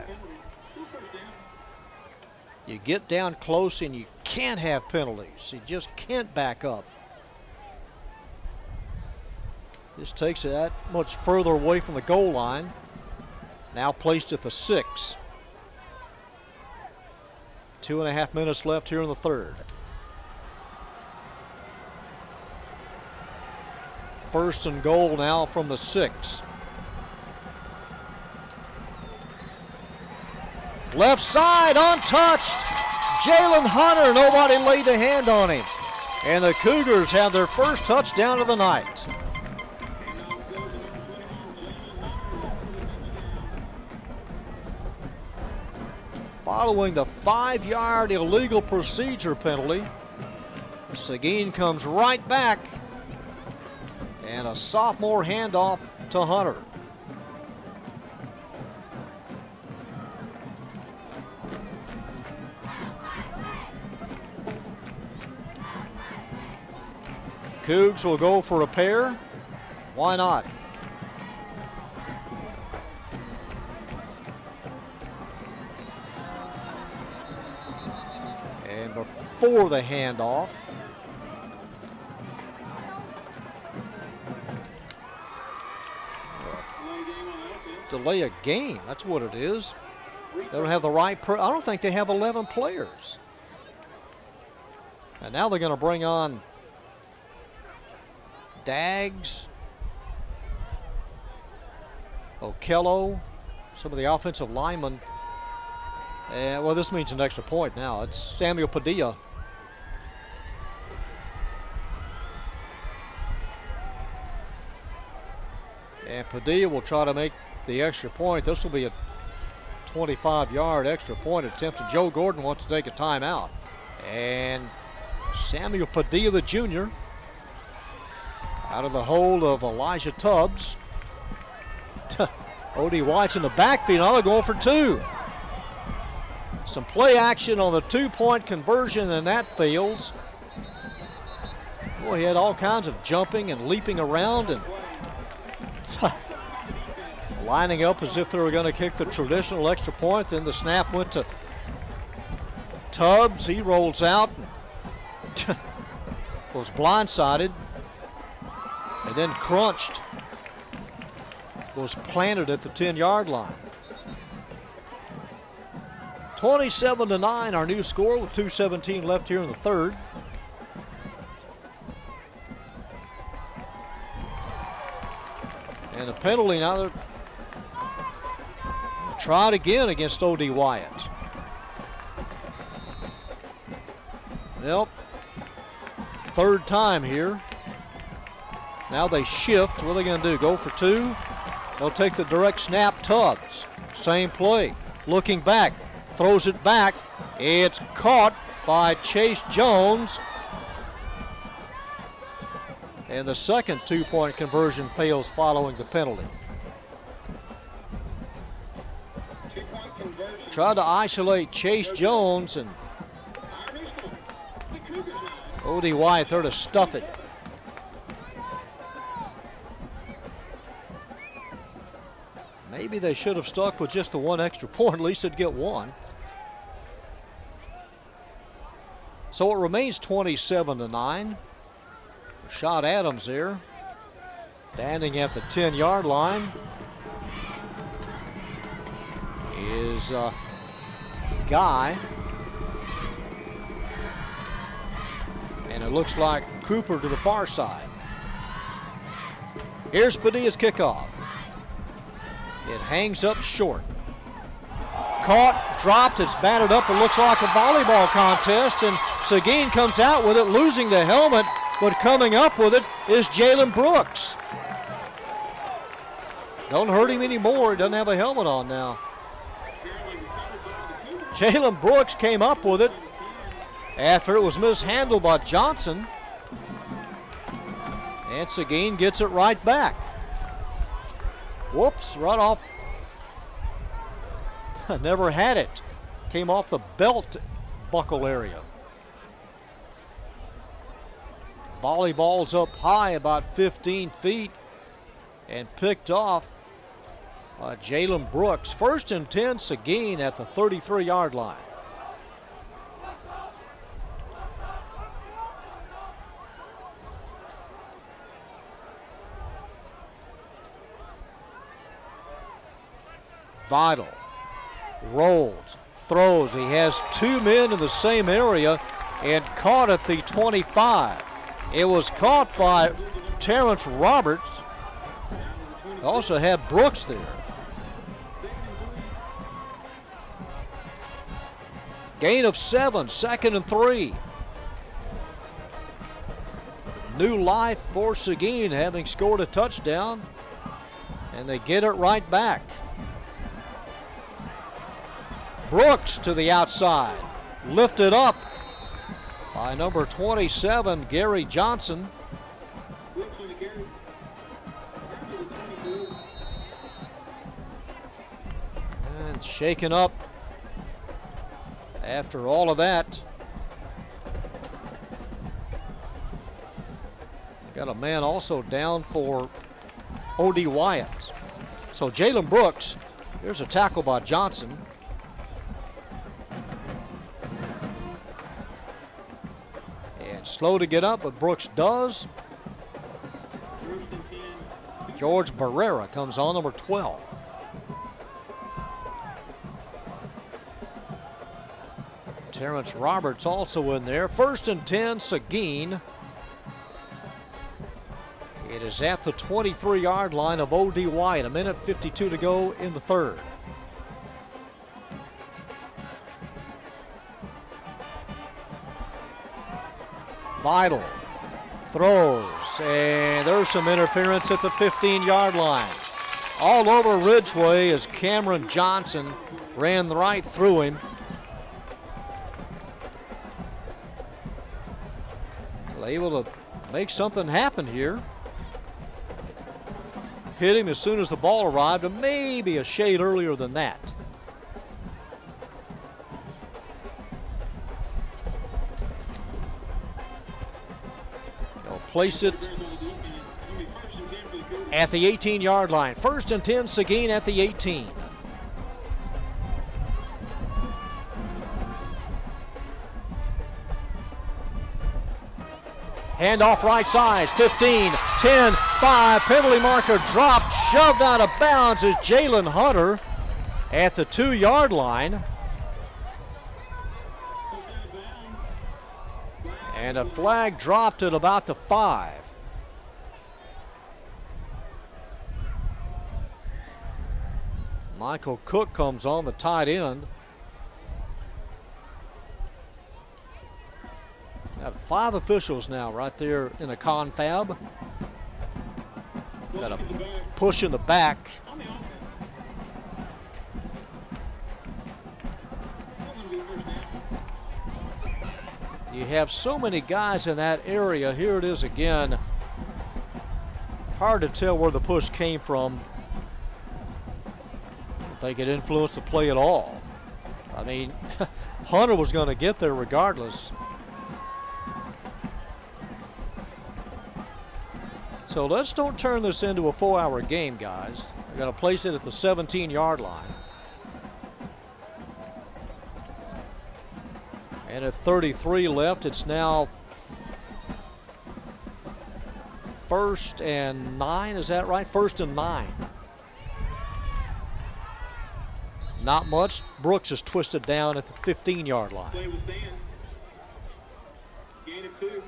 You get down close and you can't have penalties. You just can't back up. This takes it that much further away from the goal line. Now placed at the 6. 2.5 minutes left here in the third. First and goal now from the 6. Left side, untouched. Jalen Hunter, nobody laid a hand on him. And the Cougars have their first touchdown of the night. Following the 5-yard illegal procedure penalty, Seguin comes right back. And a sophomore handoff to Hunter. Cougs will go for a pair. Why not? And before the handoff, delay a game. That's what it is. They don't have the right. I don't think they have 11 players. And now they're going to bring on Daggs, Okello, some of the offensive linemen. And well, this means an extra point now. It's Samuel Padilla. And Padilla will try to make the extra point. This will be a 25-yard extra point attempt. And Joe Gordon wants to take a timeout. And Samuel Padilla, the junior, out of the hold of Elijah Tubbs. O.D. Wyatt's in the backfield. Now they're going for 2. Some play action on the 2-point conversion, and that fails. Boy, he had all kinds of jumping and leaping around and lining up as if they were going to kick the traditional extra point. Then the snap went to Tubbs. He rolls out and was blindsided and then crunched. Was planted at the 10-yard line. 27-9, our new score with 2:17 left here in the third. And a penalty now. They're tried again against O.D. Wyatt. Well, third time here. Now they shift. What are they going to do? Go for 2? They'll take the direct snap. Tubbs, same play. Looking back, throws it back. It's caught by Chase Jones. And the second 2-point conversion fails following the penalty. Tried to isolate Chase Jones, and O.D. Wyatt there to stuff it. Maybe they should have stuck with just the 1 extra point. At least they'd get 1. So it remains 27-9. Rashad Adams there, standing at the 10-yard line, is Guy. And it looks like Cooper to the far side. Here's Padilla's kickoff. It hangs up short. Caught, dropped, it's batted up. It looks like a volleyball contest, and Seguin comes out with it, losing the helmet, but coming up with it is Jalen Brooks. Don't hurt him anymore. He doesn't have a helmet on now. Jalen Brooks came up with it after it was mishandled by Johnson. And Seguin gets it right back. Whoops, right off. Never had it. Came off the belt buckle area. Volleyball's up high about 15 feet and picked off Jalen Brooks. 1st and 10, Seguin at the 33-yard line. Vital rolls, throws. He has 2 men in the same area and caught at the 25. It was caught by Terrence Roberts. Also had Brooks there. Gain of 7, 2nd and 3. New life for Seguin, having scored a touchdown, and they get it right back. Brooks to the outside, lifted up by number 27, Gary Johnson. And shaken up after all of that. Got a man also down for O.D. Wyatt. So Jalen Brooks, here's a tackle by Johnson. Slow to get up, but Brooks does. George Barrera comes on, number 12. Terrence Roberts also in there. 1st and 10, Seguin. It is at the 23-yard line of O.D. Wyatt. 1:52 to go in the 3rd. Vital throws, and there's some interference at the 15-yard line. All over Ridgeway as Cameron Johnson ran right through him. Able to make something happen here. Hit him as soon as the ball arrived, and maybe a shade earlier than that. Place it at the 18-yard line. 1st and 10, Seguin at the 18. Handoff right side, 15, 10, 5, penalty marker dropped, shoved out of bounds is Jalen Hunter at the 2-yard line. And a flag dropped at about the 5. Michael Cook comes on, the tight end. Got 5 officials now right there in a confab. Got a push in the back. You have so many guys in that area. Here it is again. Hard to tell where the push came from. I don't think it influenced the play at all. I mean, Hunter was going to get there regardless. So let's don't turn this into a 4-hour game, guys. We're going to place it at the 17-yard line. And at 33 left, it's now 1st and 9. Is that right? 1st and 9. Not much. Brooks is twisted down at the 15-yard line. Play will stand. Gain of 2.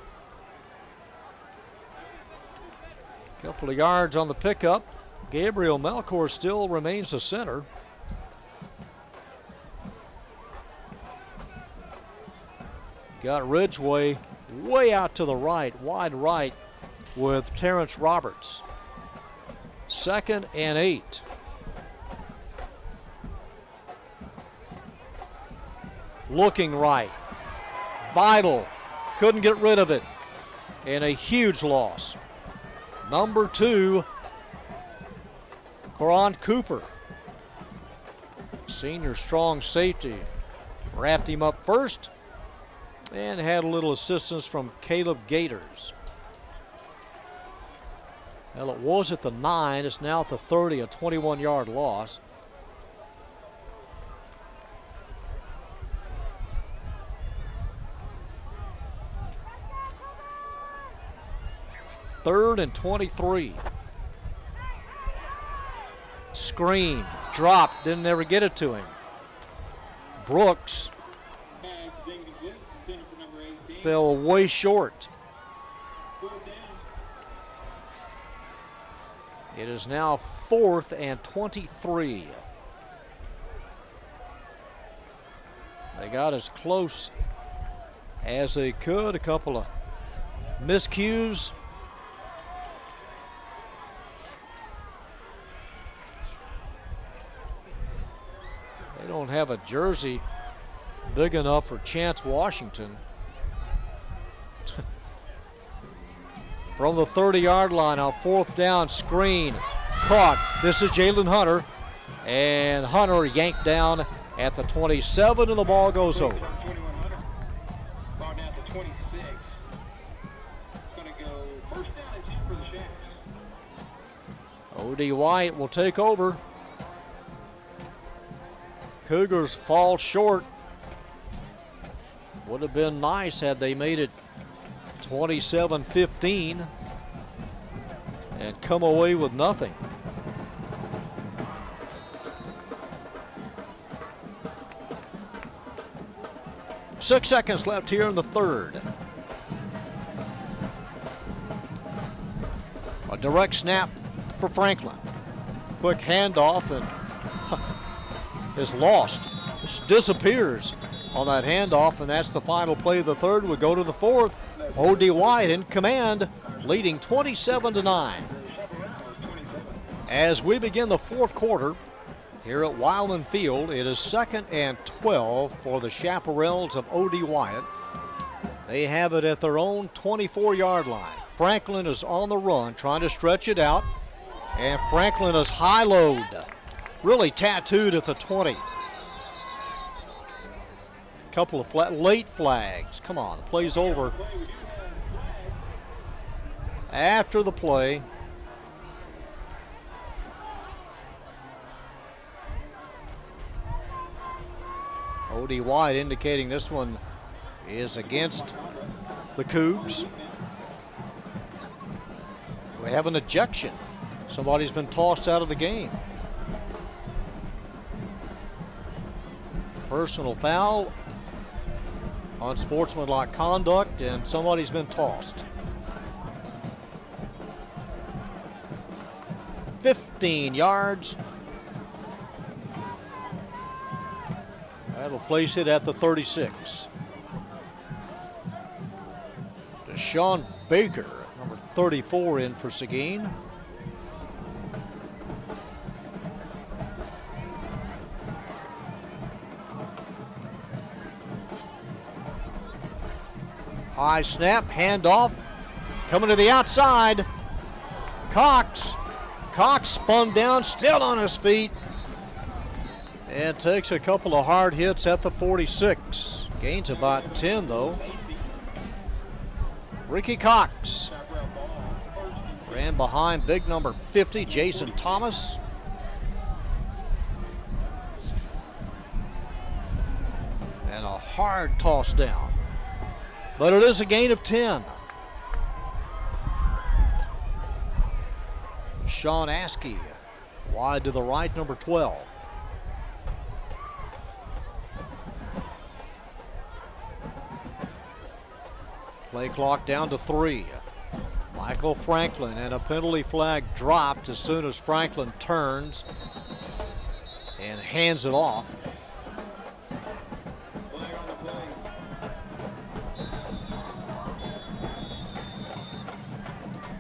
Couple of yards on the pickup. Gabriel Melkor still remains the center. Got Ridgeway way out to the right, wide right with Terrence Roberts. 2nd and 8. Looking right. Vital. Couldn't get rid of it. And a huge loss. Number 2, Coron Cooper. Senior strong safety. Wrapped him up first and had a little assistance from Caleb Gators. Well, it was at the 9. It's now at the 30, a 21-yard loss. Third and 23. Screen, dropped, didn't ever get it to him. Brooks fell way short. It is now 4th and 23. They got as close as they could. A couple of miscues. They don't have a jersey big enough for Chance Washington. From the 30-yard line on 4th down, screen, caught. This is Jalen Hunter, and Hunter yanked down at the 27, and the ball goes over. Ball down to 26. It's going to go first down and 10 for the Shacks. O.D. Wyatt will take over. Cougars fall short. Would have been nice had they made it 27-15 and come away with nothing. Six seconds left here in the third. A direct snap for Franklin. Quick handoff and is lost. Just disappears on that handoff, and that's the final play of the third. We go to the fourth. O.D. Wyatt in command, leading 27-9. As we begin the fourth quarter here at Wilemon Field, it is 2nd and 12 for the Chaparrals of O.D. Wyatt. They have it at their own 24-yard line. Franklin is on the run, trying to stretch it out, and Franklin is high-load, really tattooed at the 20. Couple of late flags. Come on, the play's over. After the play, O.D. Wyatt indicating this one is against the Cougs. We have an ejection. Somebody's been tossed out of the game. Personal foul, unsportsmanlike conduct, and somebody's been tossed. 15 yards. That'll place it at the 36. Deshaun Baker, number 34, in for Seguin. High snap, handoff, coming to the outside. Cox spun down, still on his feet, and takes a couple of hard hits at the 46. Gains about 10 though. Ricky Cox ran behind big number 50, Jason Thomas. And a hard toss down. But it is a gain of 10. Sean Askey wide to the right, number 12. Play clock down to 3. Michael Franklin, and a penalty flag dropped as soon as Franklin turns and hands it off.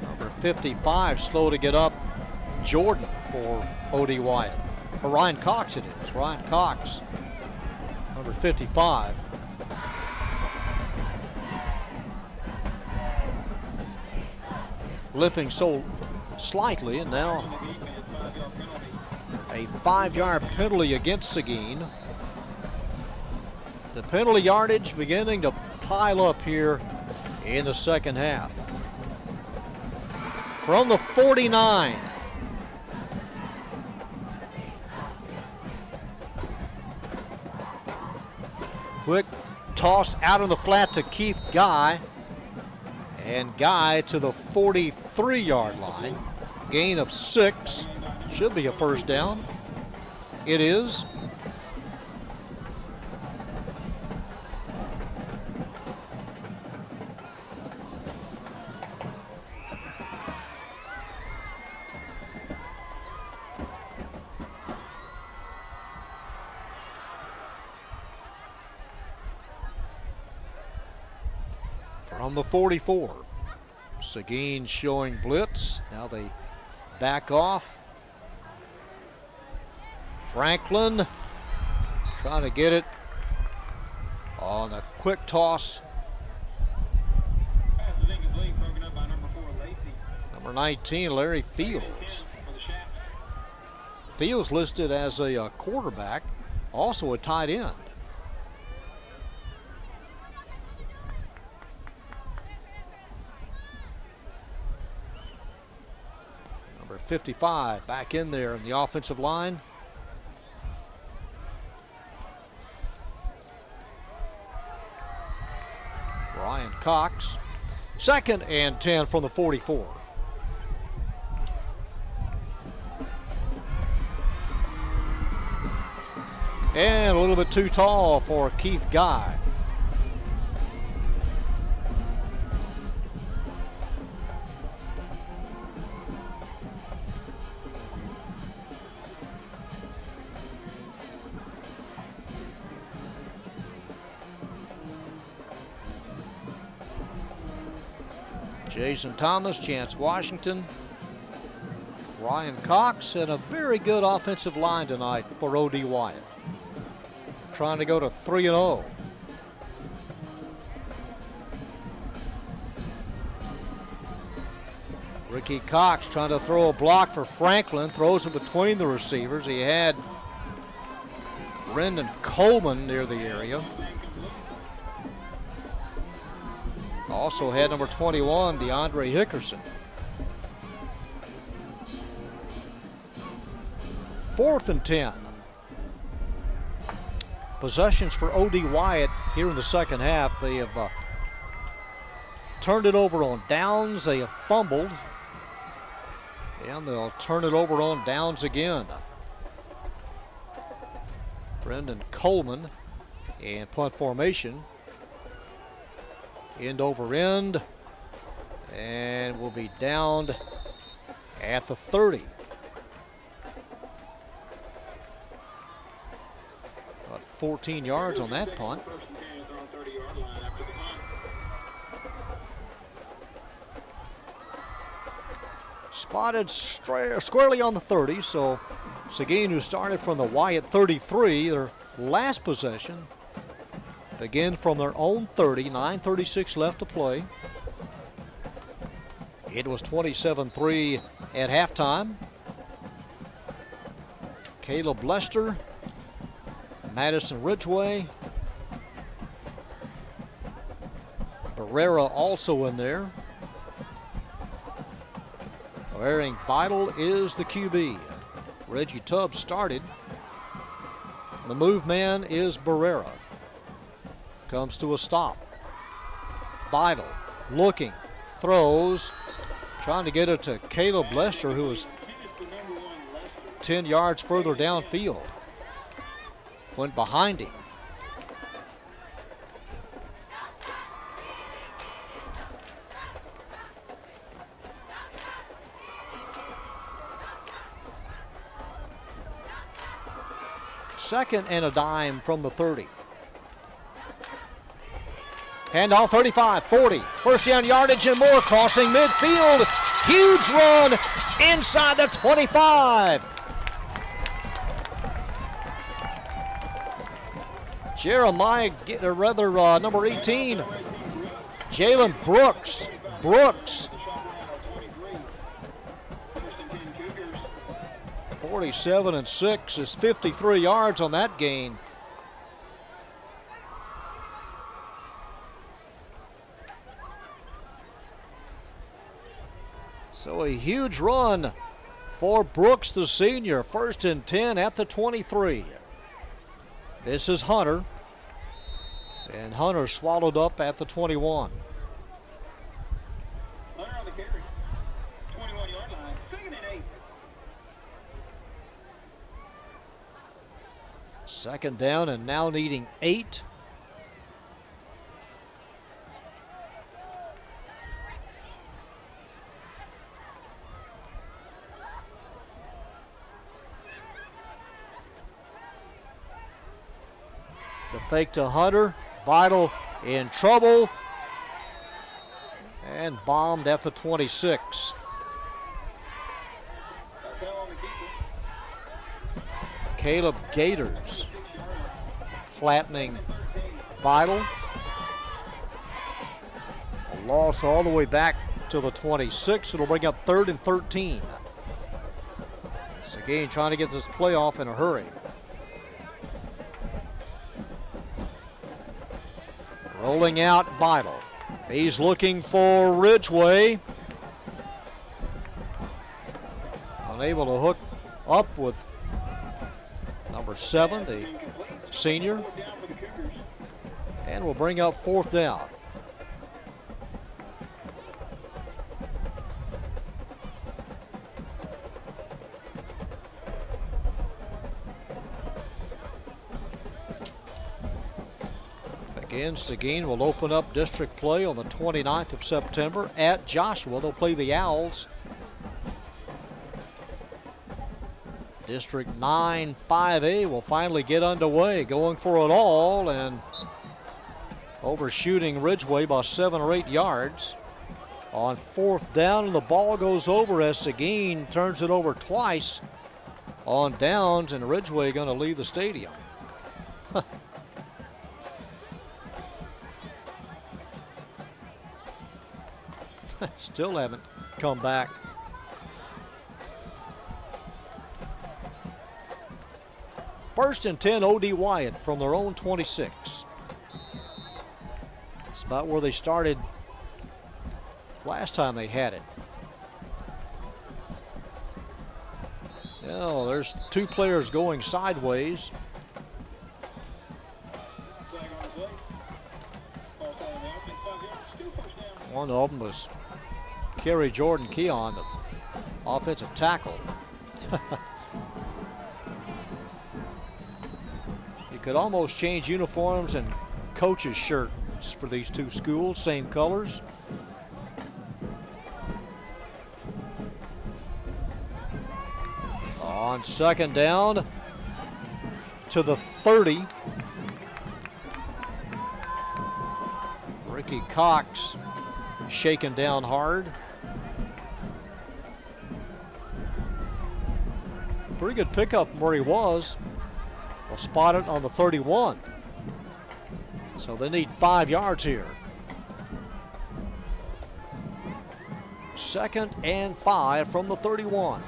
Number 55 slow to get up, Jordan for O.D. Wyatt. Or Ryan Cox it is. Ryan Cox, number 55. Limping so slightly, and now a 5-yard penalty against Seguin. The penalty yardage beginning to pile up here in the second half. from the 49. Quick toss out on the flat to Keith Guy. And Guy to the 43-yard line. Gain of 6. Should be a first down. It is. From the 44. Seguin showing blitz. Now they back off. Franklin trying to get it on a quick toss. Pass is incomplete, broken up by number 4, Lacey. Number 19, Larry Fields. For the Shaps. Fields listed as a quarterback, also a tight end. Number 55 back in there in the offensive line. Brian Cox. 2nd and 10 from the 44. And a little bit too tall for Keith Guy. Jason Thomas, Chance Washington, Ryan Cox, and a very good offensive line tonight for O.D. Wyatt. Trying to go to 3-0. Ricky Cox trying to throw a block for Franklin, throws it between the receivers. He had Brendan Coleman near the area. Also had number 21, DeAndre Hickerson. 4th and 10. Possessions for O.D. Wyatt here in the second half. They have turned it over on downs. They have fumbled. And they'll turn it over on downs again. Brendan Coleman in punt formation. End over end. And will be downed at the 30. About 14 yards on that punt. Spotted squarely on the 30, so Seguin, who started from the Wyatt 33, their last possession, begin from their own 30, 9:36 left to play. It was 27-3 at halftime. Caleb Lester, Madison Ridgeway, Barrera also in there. Wearing Vital is the QB. Reggie Tubbs started. The move man is Barrera. Comes to a stop. Vital looking, throws, trying to get it to Caleb Lester, who is 10 yards further downfield. Went behind him. Second and a dime from the 30. Handoff 35, 40. First down yardage and more, crossing midfield. Huge run inside the 25. Jeremiah, number 18. Jalen Brooks. 47-6 is 53 yards on that gain. So a huge run for Brooks, the senior. 1st and 10 at the 23. This is Hunter. And Hunter swallowed up at the 21. Hunter on the carry. 21-yard line. 2nd and 8. 2nd down and now needing 8. The fake to Hunter. Vital in trouble. And bombed at the 26. Caleb Gators flattening Vital. A loss all the way back to the 26. It'll bring up 3rd and 13. Seguin trying to get this play off in a hurry. Rolling out Vital. He's looking for Ridgway. Unable to hook up with number 7, the senior. And will bring up 4th down. Again, Seguin will open up district play on the 29th of September at Joshua. They'll play the Owls. District 9 5A will finally get underway, going for it all and overshooting Ridgway by 7 or 8 yards. On 4th down, and the ball goes over as Seguin turns it over twice on downs, and Ridgway going to leave the stadium. Still haven't come back. First and 10, O.D. Wyatt from their own 26. It's about where they started last time they had it. Oh, there's 2 players going sideways. One of them was Kerry Jordan Keon, the offensive tackle. You could almost change uniforms and coaches' shirts for these 2 schools, same colors. On 2nd down to the 30. Ricky Cox shaken down hard. Pretty good pickup from where he was. They'll spot it on the 31. So they need 5 yards here. 2nd and 5 from the 31.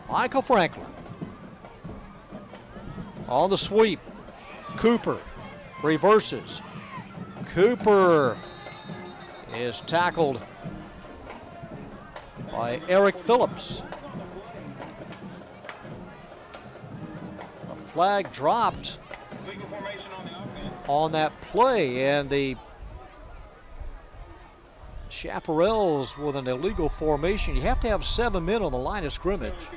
Michael Franklin on the sweep. Cooper reverses. Cooper is tackled by Eric Phillips. A flag dropped on that play, and the Chaparrals with an illegal formation. You have to have 7 men on the line of scrimmage.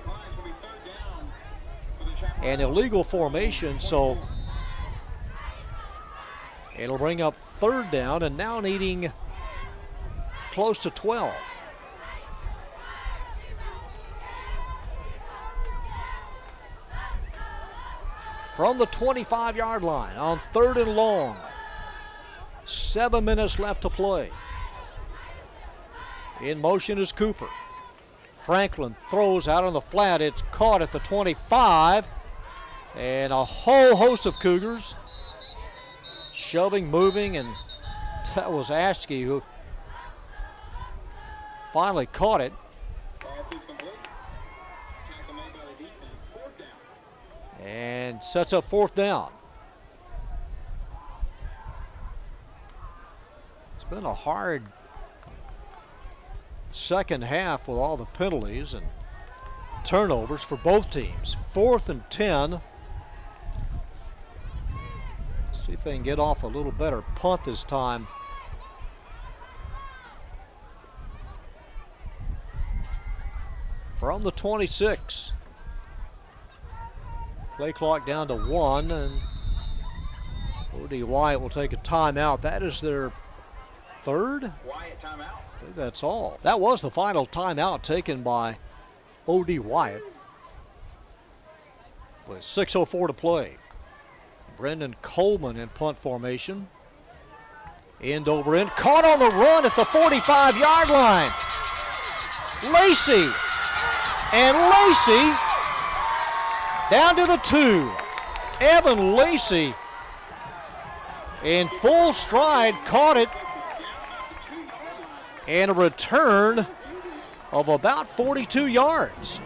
An illegal formation, so it'll bring up 3rd down and now needing close to 12. From the 25-yard line on 3rd and long. 7 minutes left to play. In motion is Cooper. Franklin throws out on the flat. It's caught at the 25. And a whole host of Cougars shoving, moving, and that was Askey who finally caught it. And sets up 4th down. It's been a hard second half with all the penalties and turnovers for both teams. 4th and 10. See if they can get off a little better punt this time. From the 26. Play clock down to 1, and O.D. Wyatt will take a timeout. That is their third? Wyatt timeout. I think that's all. That was the final timeout taken by O.D. Wyatt with 6:04 to play. Brendan Coleman in punt formation. End over end. Caught on the run at the 45-yard line. Lacey. And Lacey down to the 2. Evan Lacey in full stride caught it. And a return of about 42 yards.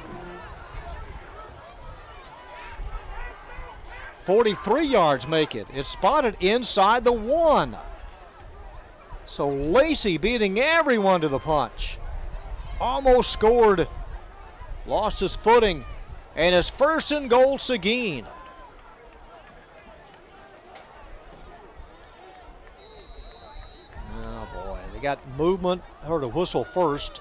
43 yards make it. It's spotted inside the 1. So Lacey beating everyone to the punch. Almost scored. Lost his footing. And his first and goal, Seguin. Oh boy, they got movement. Heard a whistle first.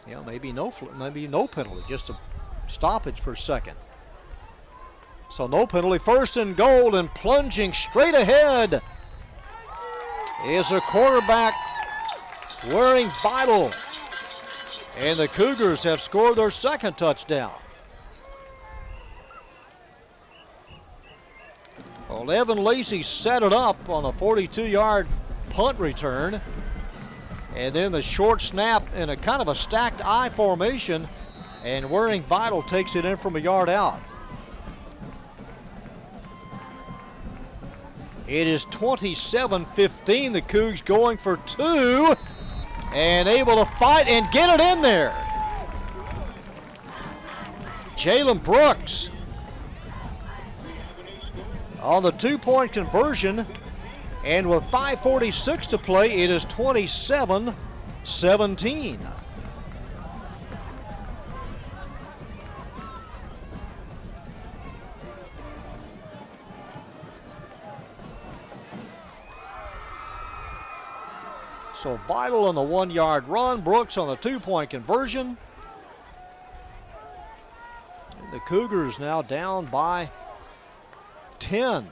Yeah, maybe no penalty, just a stoppage for a second. So no penalty, 1st and goal, and plunging straight ahead is a quarterback wearing vital. And the Cougars have scored their second touchdown. Well, Evan Lacey set it up on the 42-yard punt return. And then the short snap in a kind of a stacked I formation, and Wearing Vital takes it in from a yard out. It is 27-15. The Cougs going for 2 and able to fight and get it in there. Jalen Brooks on the 2-point conversion. And with 5:46 to play, it is 27-17. So Vital on the 1-yard run, Brooks on the 2-point conversion. And the Cougars now down by 10.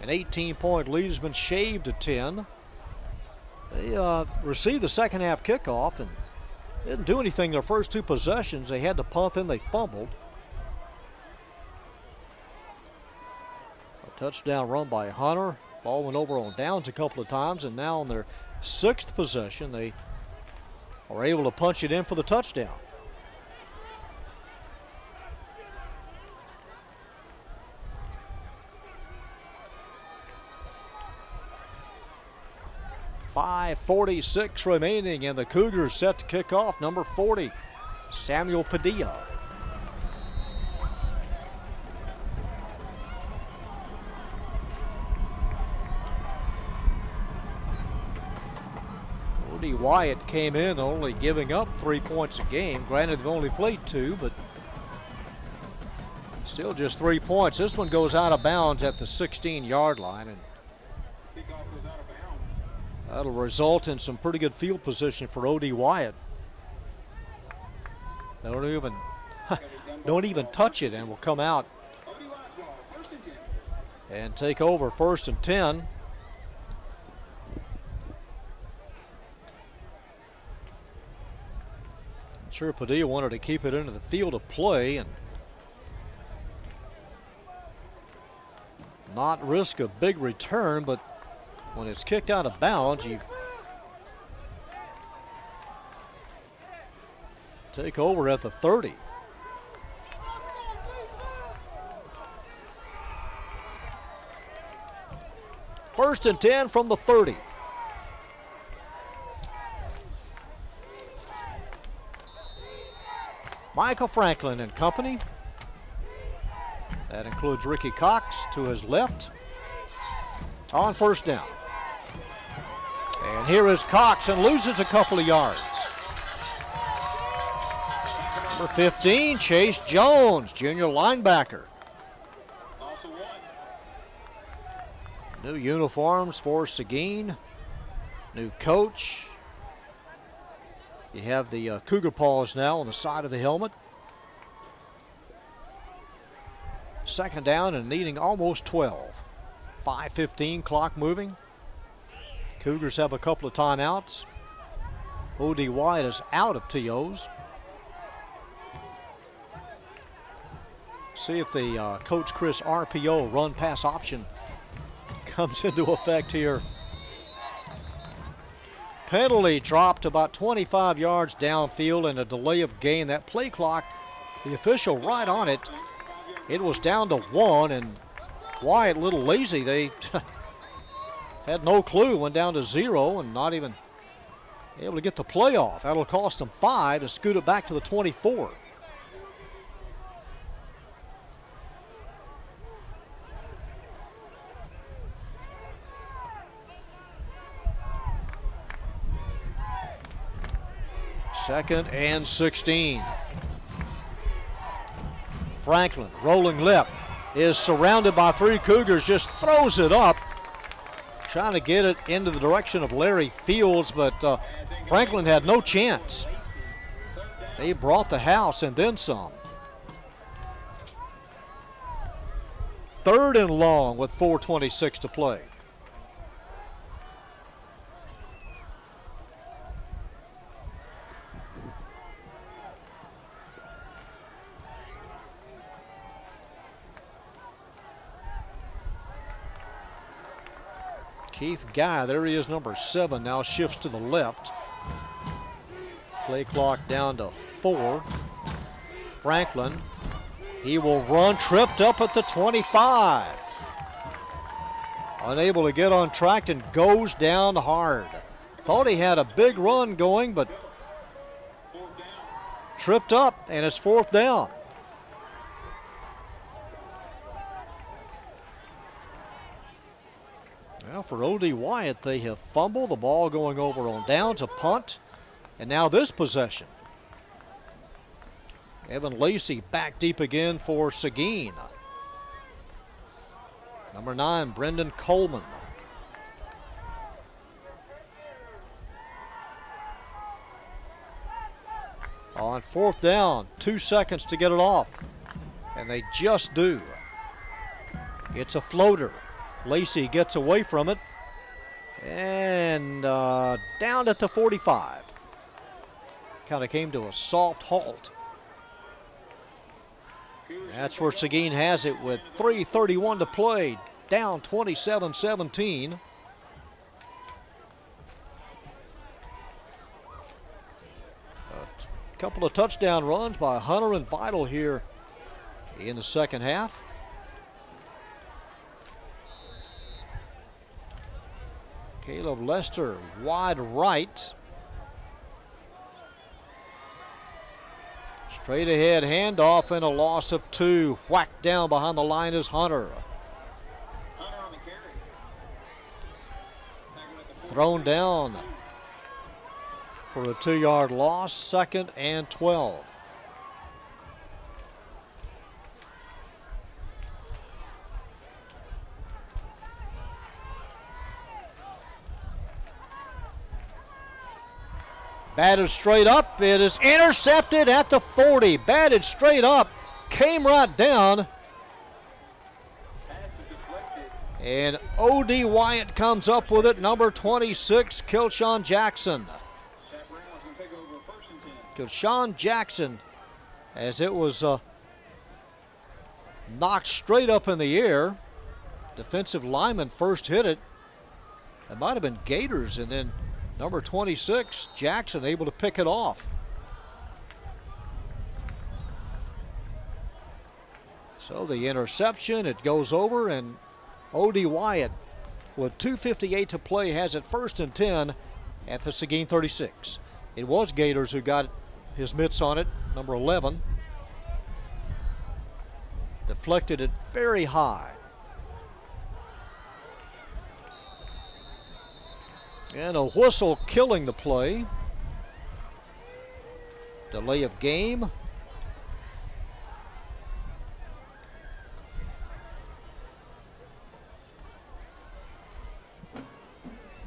An 18-point lead has been shaved to 10. They received the second half kickoff and didn't do anything their first 2 possessions. They had to punt, then they fumbled. A touchdown run by Hunter. Ball went over on downs a couple of times, and now on their 6th possession, they are able to punch it in for the touchdown. .546 remaining, and the Cougars set to kick off. Number 40, Samuel Padilla. O.D. Wyatt came in only giving up 3 points a game. Granted, they've only played 2, but still just 3 points. This one goes out of bounds at the 16-yard line, and that'll result in some pretty good field position for O.D. Wyatt. They don't even touch it, and will come out and take over 1st and 10. I'm sure Padilla wanted to keep it into the field of play and not risk a big return, but when it's kicked out of bounds, you take over at the 30. First and 10 from the 30. Michael Franklin and company. That includes Ricky Cox to his left on first down. And here is Cox and loses a couple of yards. Number 15, Chase Jones, junior linebacker. New uniforms for Seguin. New coach. You have the Cougar paws now on the side of the helmet. Second down and needing almost 12. 5:15, clock moving. Cougars have a couple of timeouts. O.D. Wyatt is out of TOs. See if the Coach Chris RPO run pass option comes into effect here. Penalty dropped about 25 yards downfield and a delay of game. That play clock, the official right on it. It was down to 1, and Wyatt a little lazy. They had no clue, went down to 0 and not even able to get the play off. That'll cost them 5 to scoot it back to the 24. Second and 16. Franklin rolling left, is surrounded by 3 Cougars, just throws it up, trying to get it into the direction of Larry Fields, but Franklin had no chance. They brought the house and then some. Third and long with 4:26 to play. Keith Guy, there he is, number 7, now shifts to the left. Play clock down to 4. Franklin, he will run, tripped up at the 25. Unable to get on track and goes down hard. Thought he had a big run going, but tripped up, and it's 4th down. Well, for O.D. Wyatt, they have fumbled. The ball going over on downs, a punt, and now this possession. Evan Lacey back deep again for Seguin. Number 9, Brendan Coleman. On 4th down, 2 seconds to get it off, and they just do. It's a floater. Lacey gets away from it, and down at the 45. Kind of came to a soft halt. That's where Seguin has it with 3:31 to play, down 27-17. A couple of touchdown runs by Hunter and Vital here in the second half. Caleb Lester wide right. Straight ahead handoff and a loss of 2. Whacked down behind the line is Hunter. Thrown down for a 2-yard loss. 2nd and 12. Batted straight up. It is intercepted at the 40. Batted straight up. Came right down. And O.D. Wyatt comes up with it. Number 26, Kilshawn Jackson. Kilshawn Jackson, as it was knocked straight up in the air. Defensive lineman first hit it. It might have been Gators, and then number 26, Jackson, able to pick it off. So the interception, it goes over, and O.D. Wyatt, with 2:58 to play, has it 1st and 10 at the Seguin 36. It was Gators who got his mitts on it. number 11. Deflected it very high. And a whistle killing the play. Delay of game.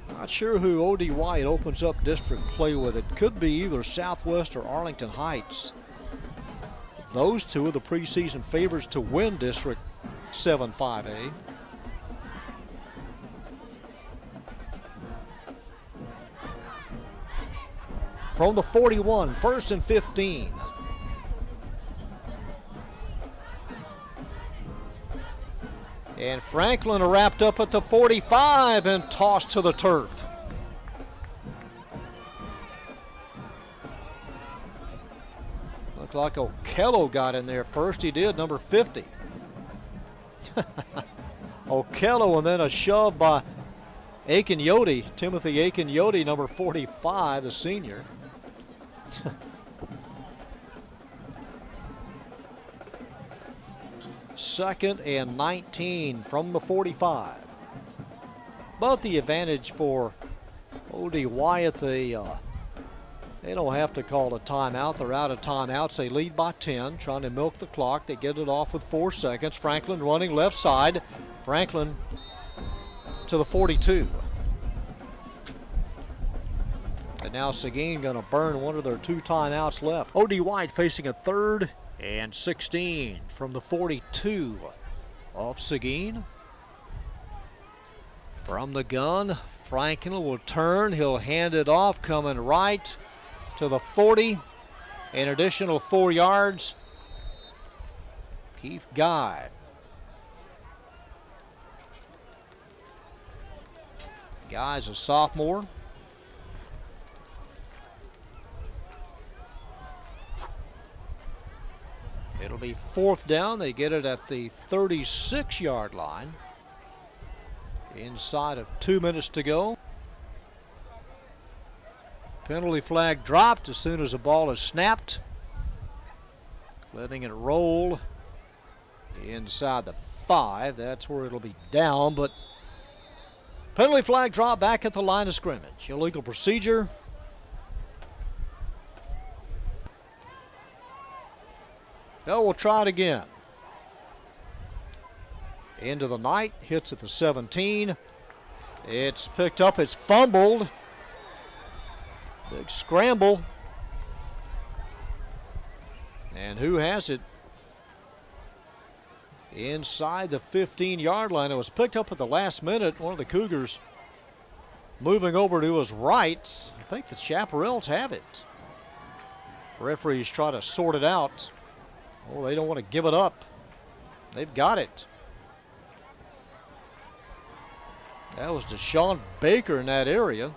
Not sure who O.D. Wyatt opens up district play with. It could be either Southwest or Arlington Heights. Those two are the preseason favorites to win District 7-5A. From the 41, 1st and 15. And Franklin wrapped up at the 45 and tossed to the turf. Looked like Okello got in there first. He did, number 50. Okello, and then a shove by Aiken-Yodi, Timothy Aiken-Yodi, number 45, the senior. Second and 19 from the 45. But the advantage for O.D. Wyatt, they don't have to call a timeout. They're out of timeouts. They lead by 10, trying to milk the clock. They get it off with 4 seconds. Franklin running left side. Franklin to the 42. And now Seguin going to burn one of their 2 timeouts left. O.D. Wyatt facing a 3rd and 16 from the 42 of Seguin. From the gun, Franklin will turn. He'll hand it off, coming right to the 40. An additional 4 yards. Keith Guy. Guy's a sophomore. It'll be 4th down. They get it at the 36-yard line. Inside of 2 minutes to go. Penalty flag dropped as soon as the ball is snapped. Letting it roll inside the 5. That's where it'll be down, but penalty flag drop back at the line of scrimmage. Illegal procedure. No, we'll try it again. Into the night, hits at the 17. It's picked up, it's fumbled. Big scramble. And who has it? Inside the 15-yard line. It was picked up at the last minute. One of the Cougars moving over to his right. I think the Chaparrals have it. Referees try to sort it out. Oh, they don't want to give it up. They've got it. That was Deshaun Baker in that area.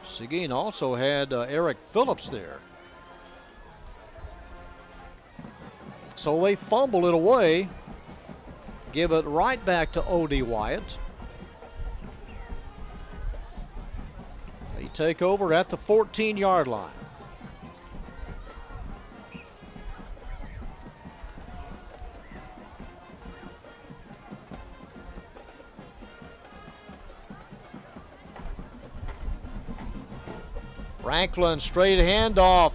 Seguin also had Eric Phillips there. So they fumble it away. Give it right back to O.D. Wyatt. They take over at the 14-yard line. Franklin straight handoff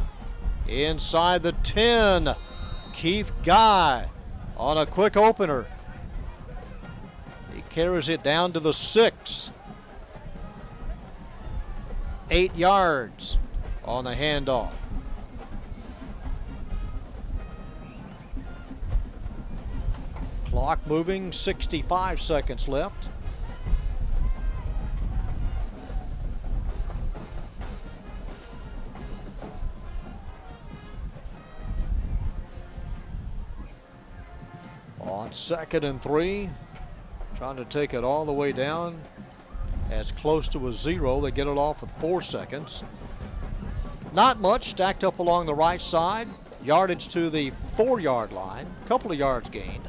inside the 10. Keith Guy on a quick opener. He carries it down to the 6. 8 yards on the handoff. Clock moving, 65 seconds left. On 2nd and 3, trying to take it all the way down as close to a 0. They get it off with 4 seconds. Not much stacked up along the right side. Yardage to the 4-yard line. Couple of yards gained.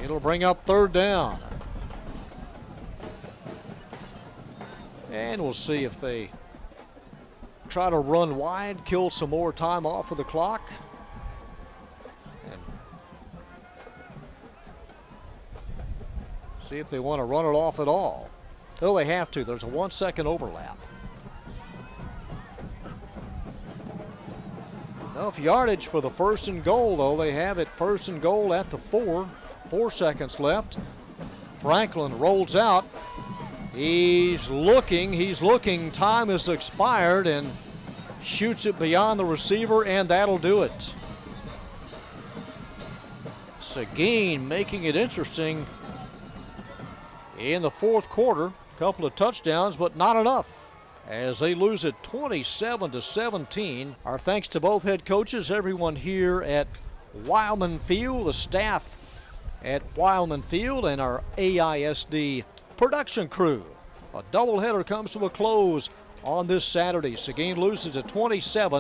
It'll bring up third down. And we'll see if they try to run wide, kill some more time off of the clock. And see if they want to run it off at all. Oh, they have to. There's a 1 second overlap. Enough yardage for the first and goal, though. They have it first and goal at the 4. 4 seconds left. Franklin rolls out. He's looking. Time has expired and shoots it beyond the receiver, and that'll do it. Seguin making it interesting in the fourth quarter. Couple of touchdowns, but not enough as they lose it 27-17. Our thanks to both head coaches, everyone here at Wilemon Field, the staff at Wilemon Field, and our AISD production crew. A doubleheader comes to a close on this Saturday. Seguin loses at 27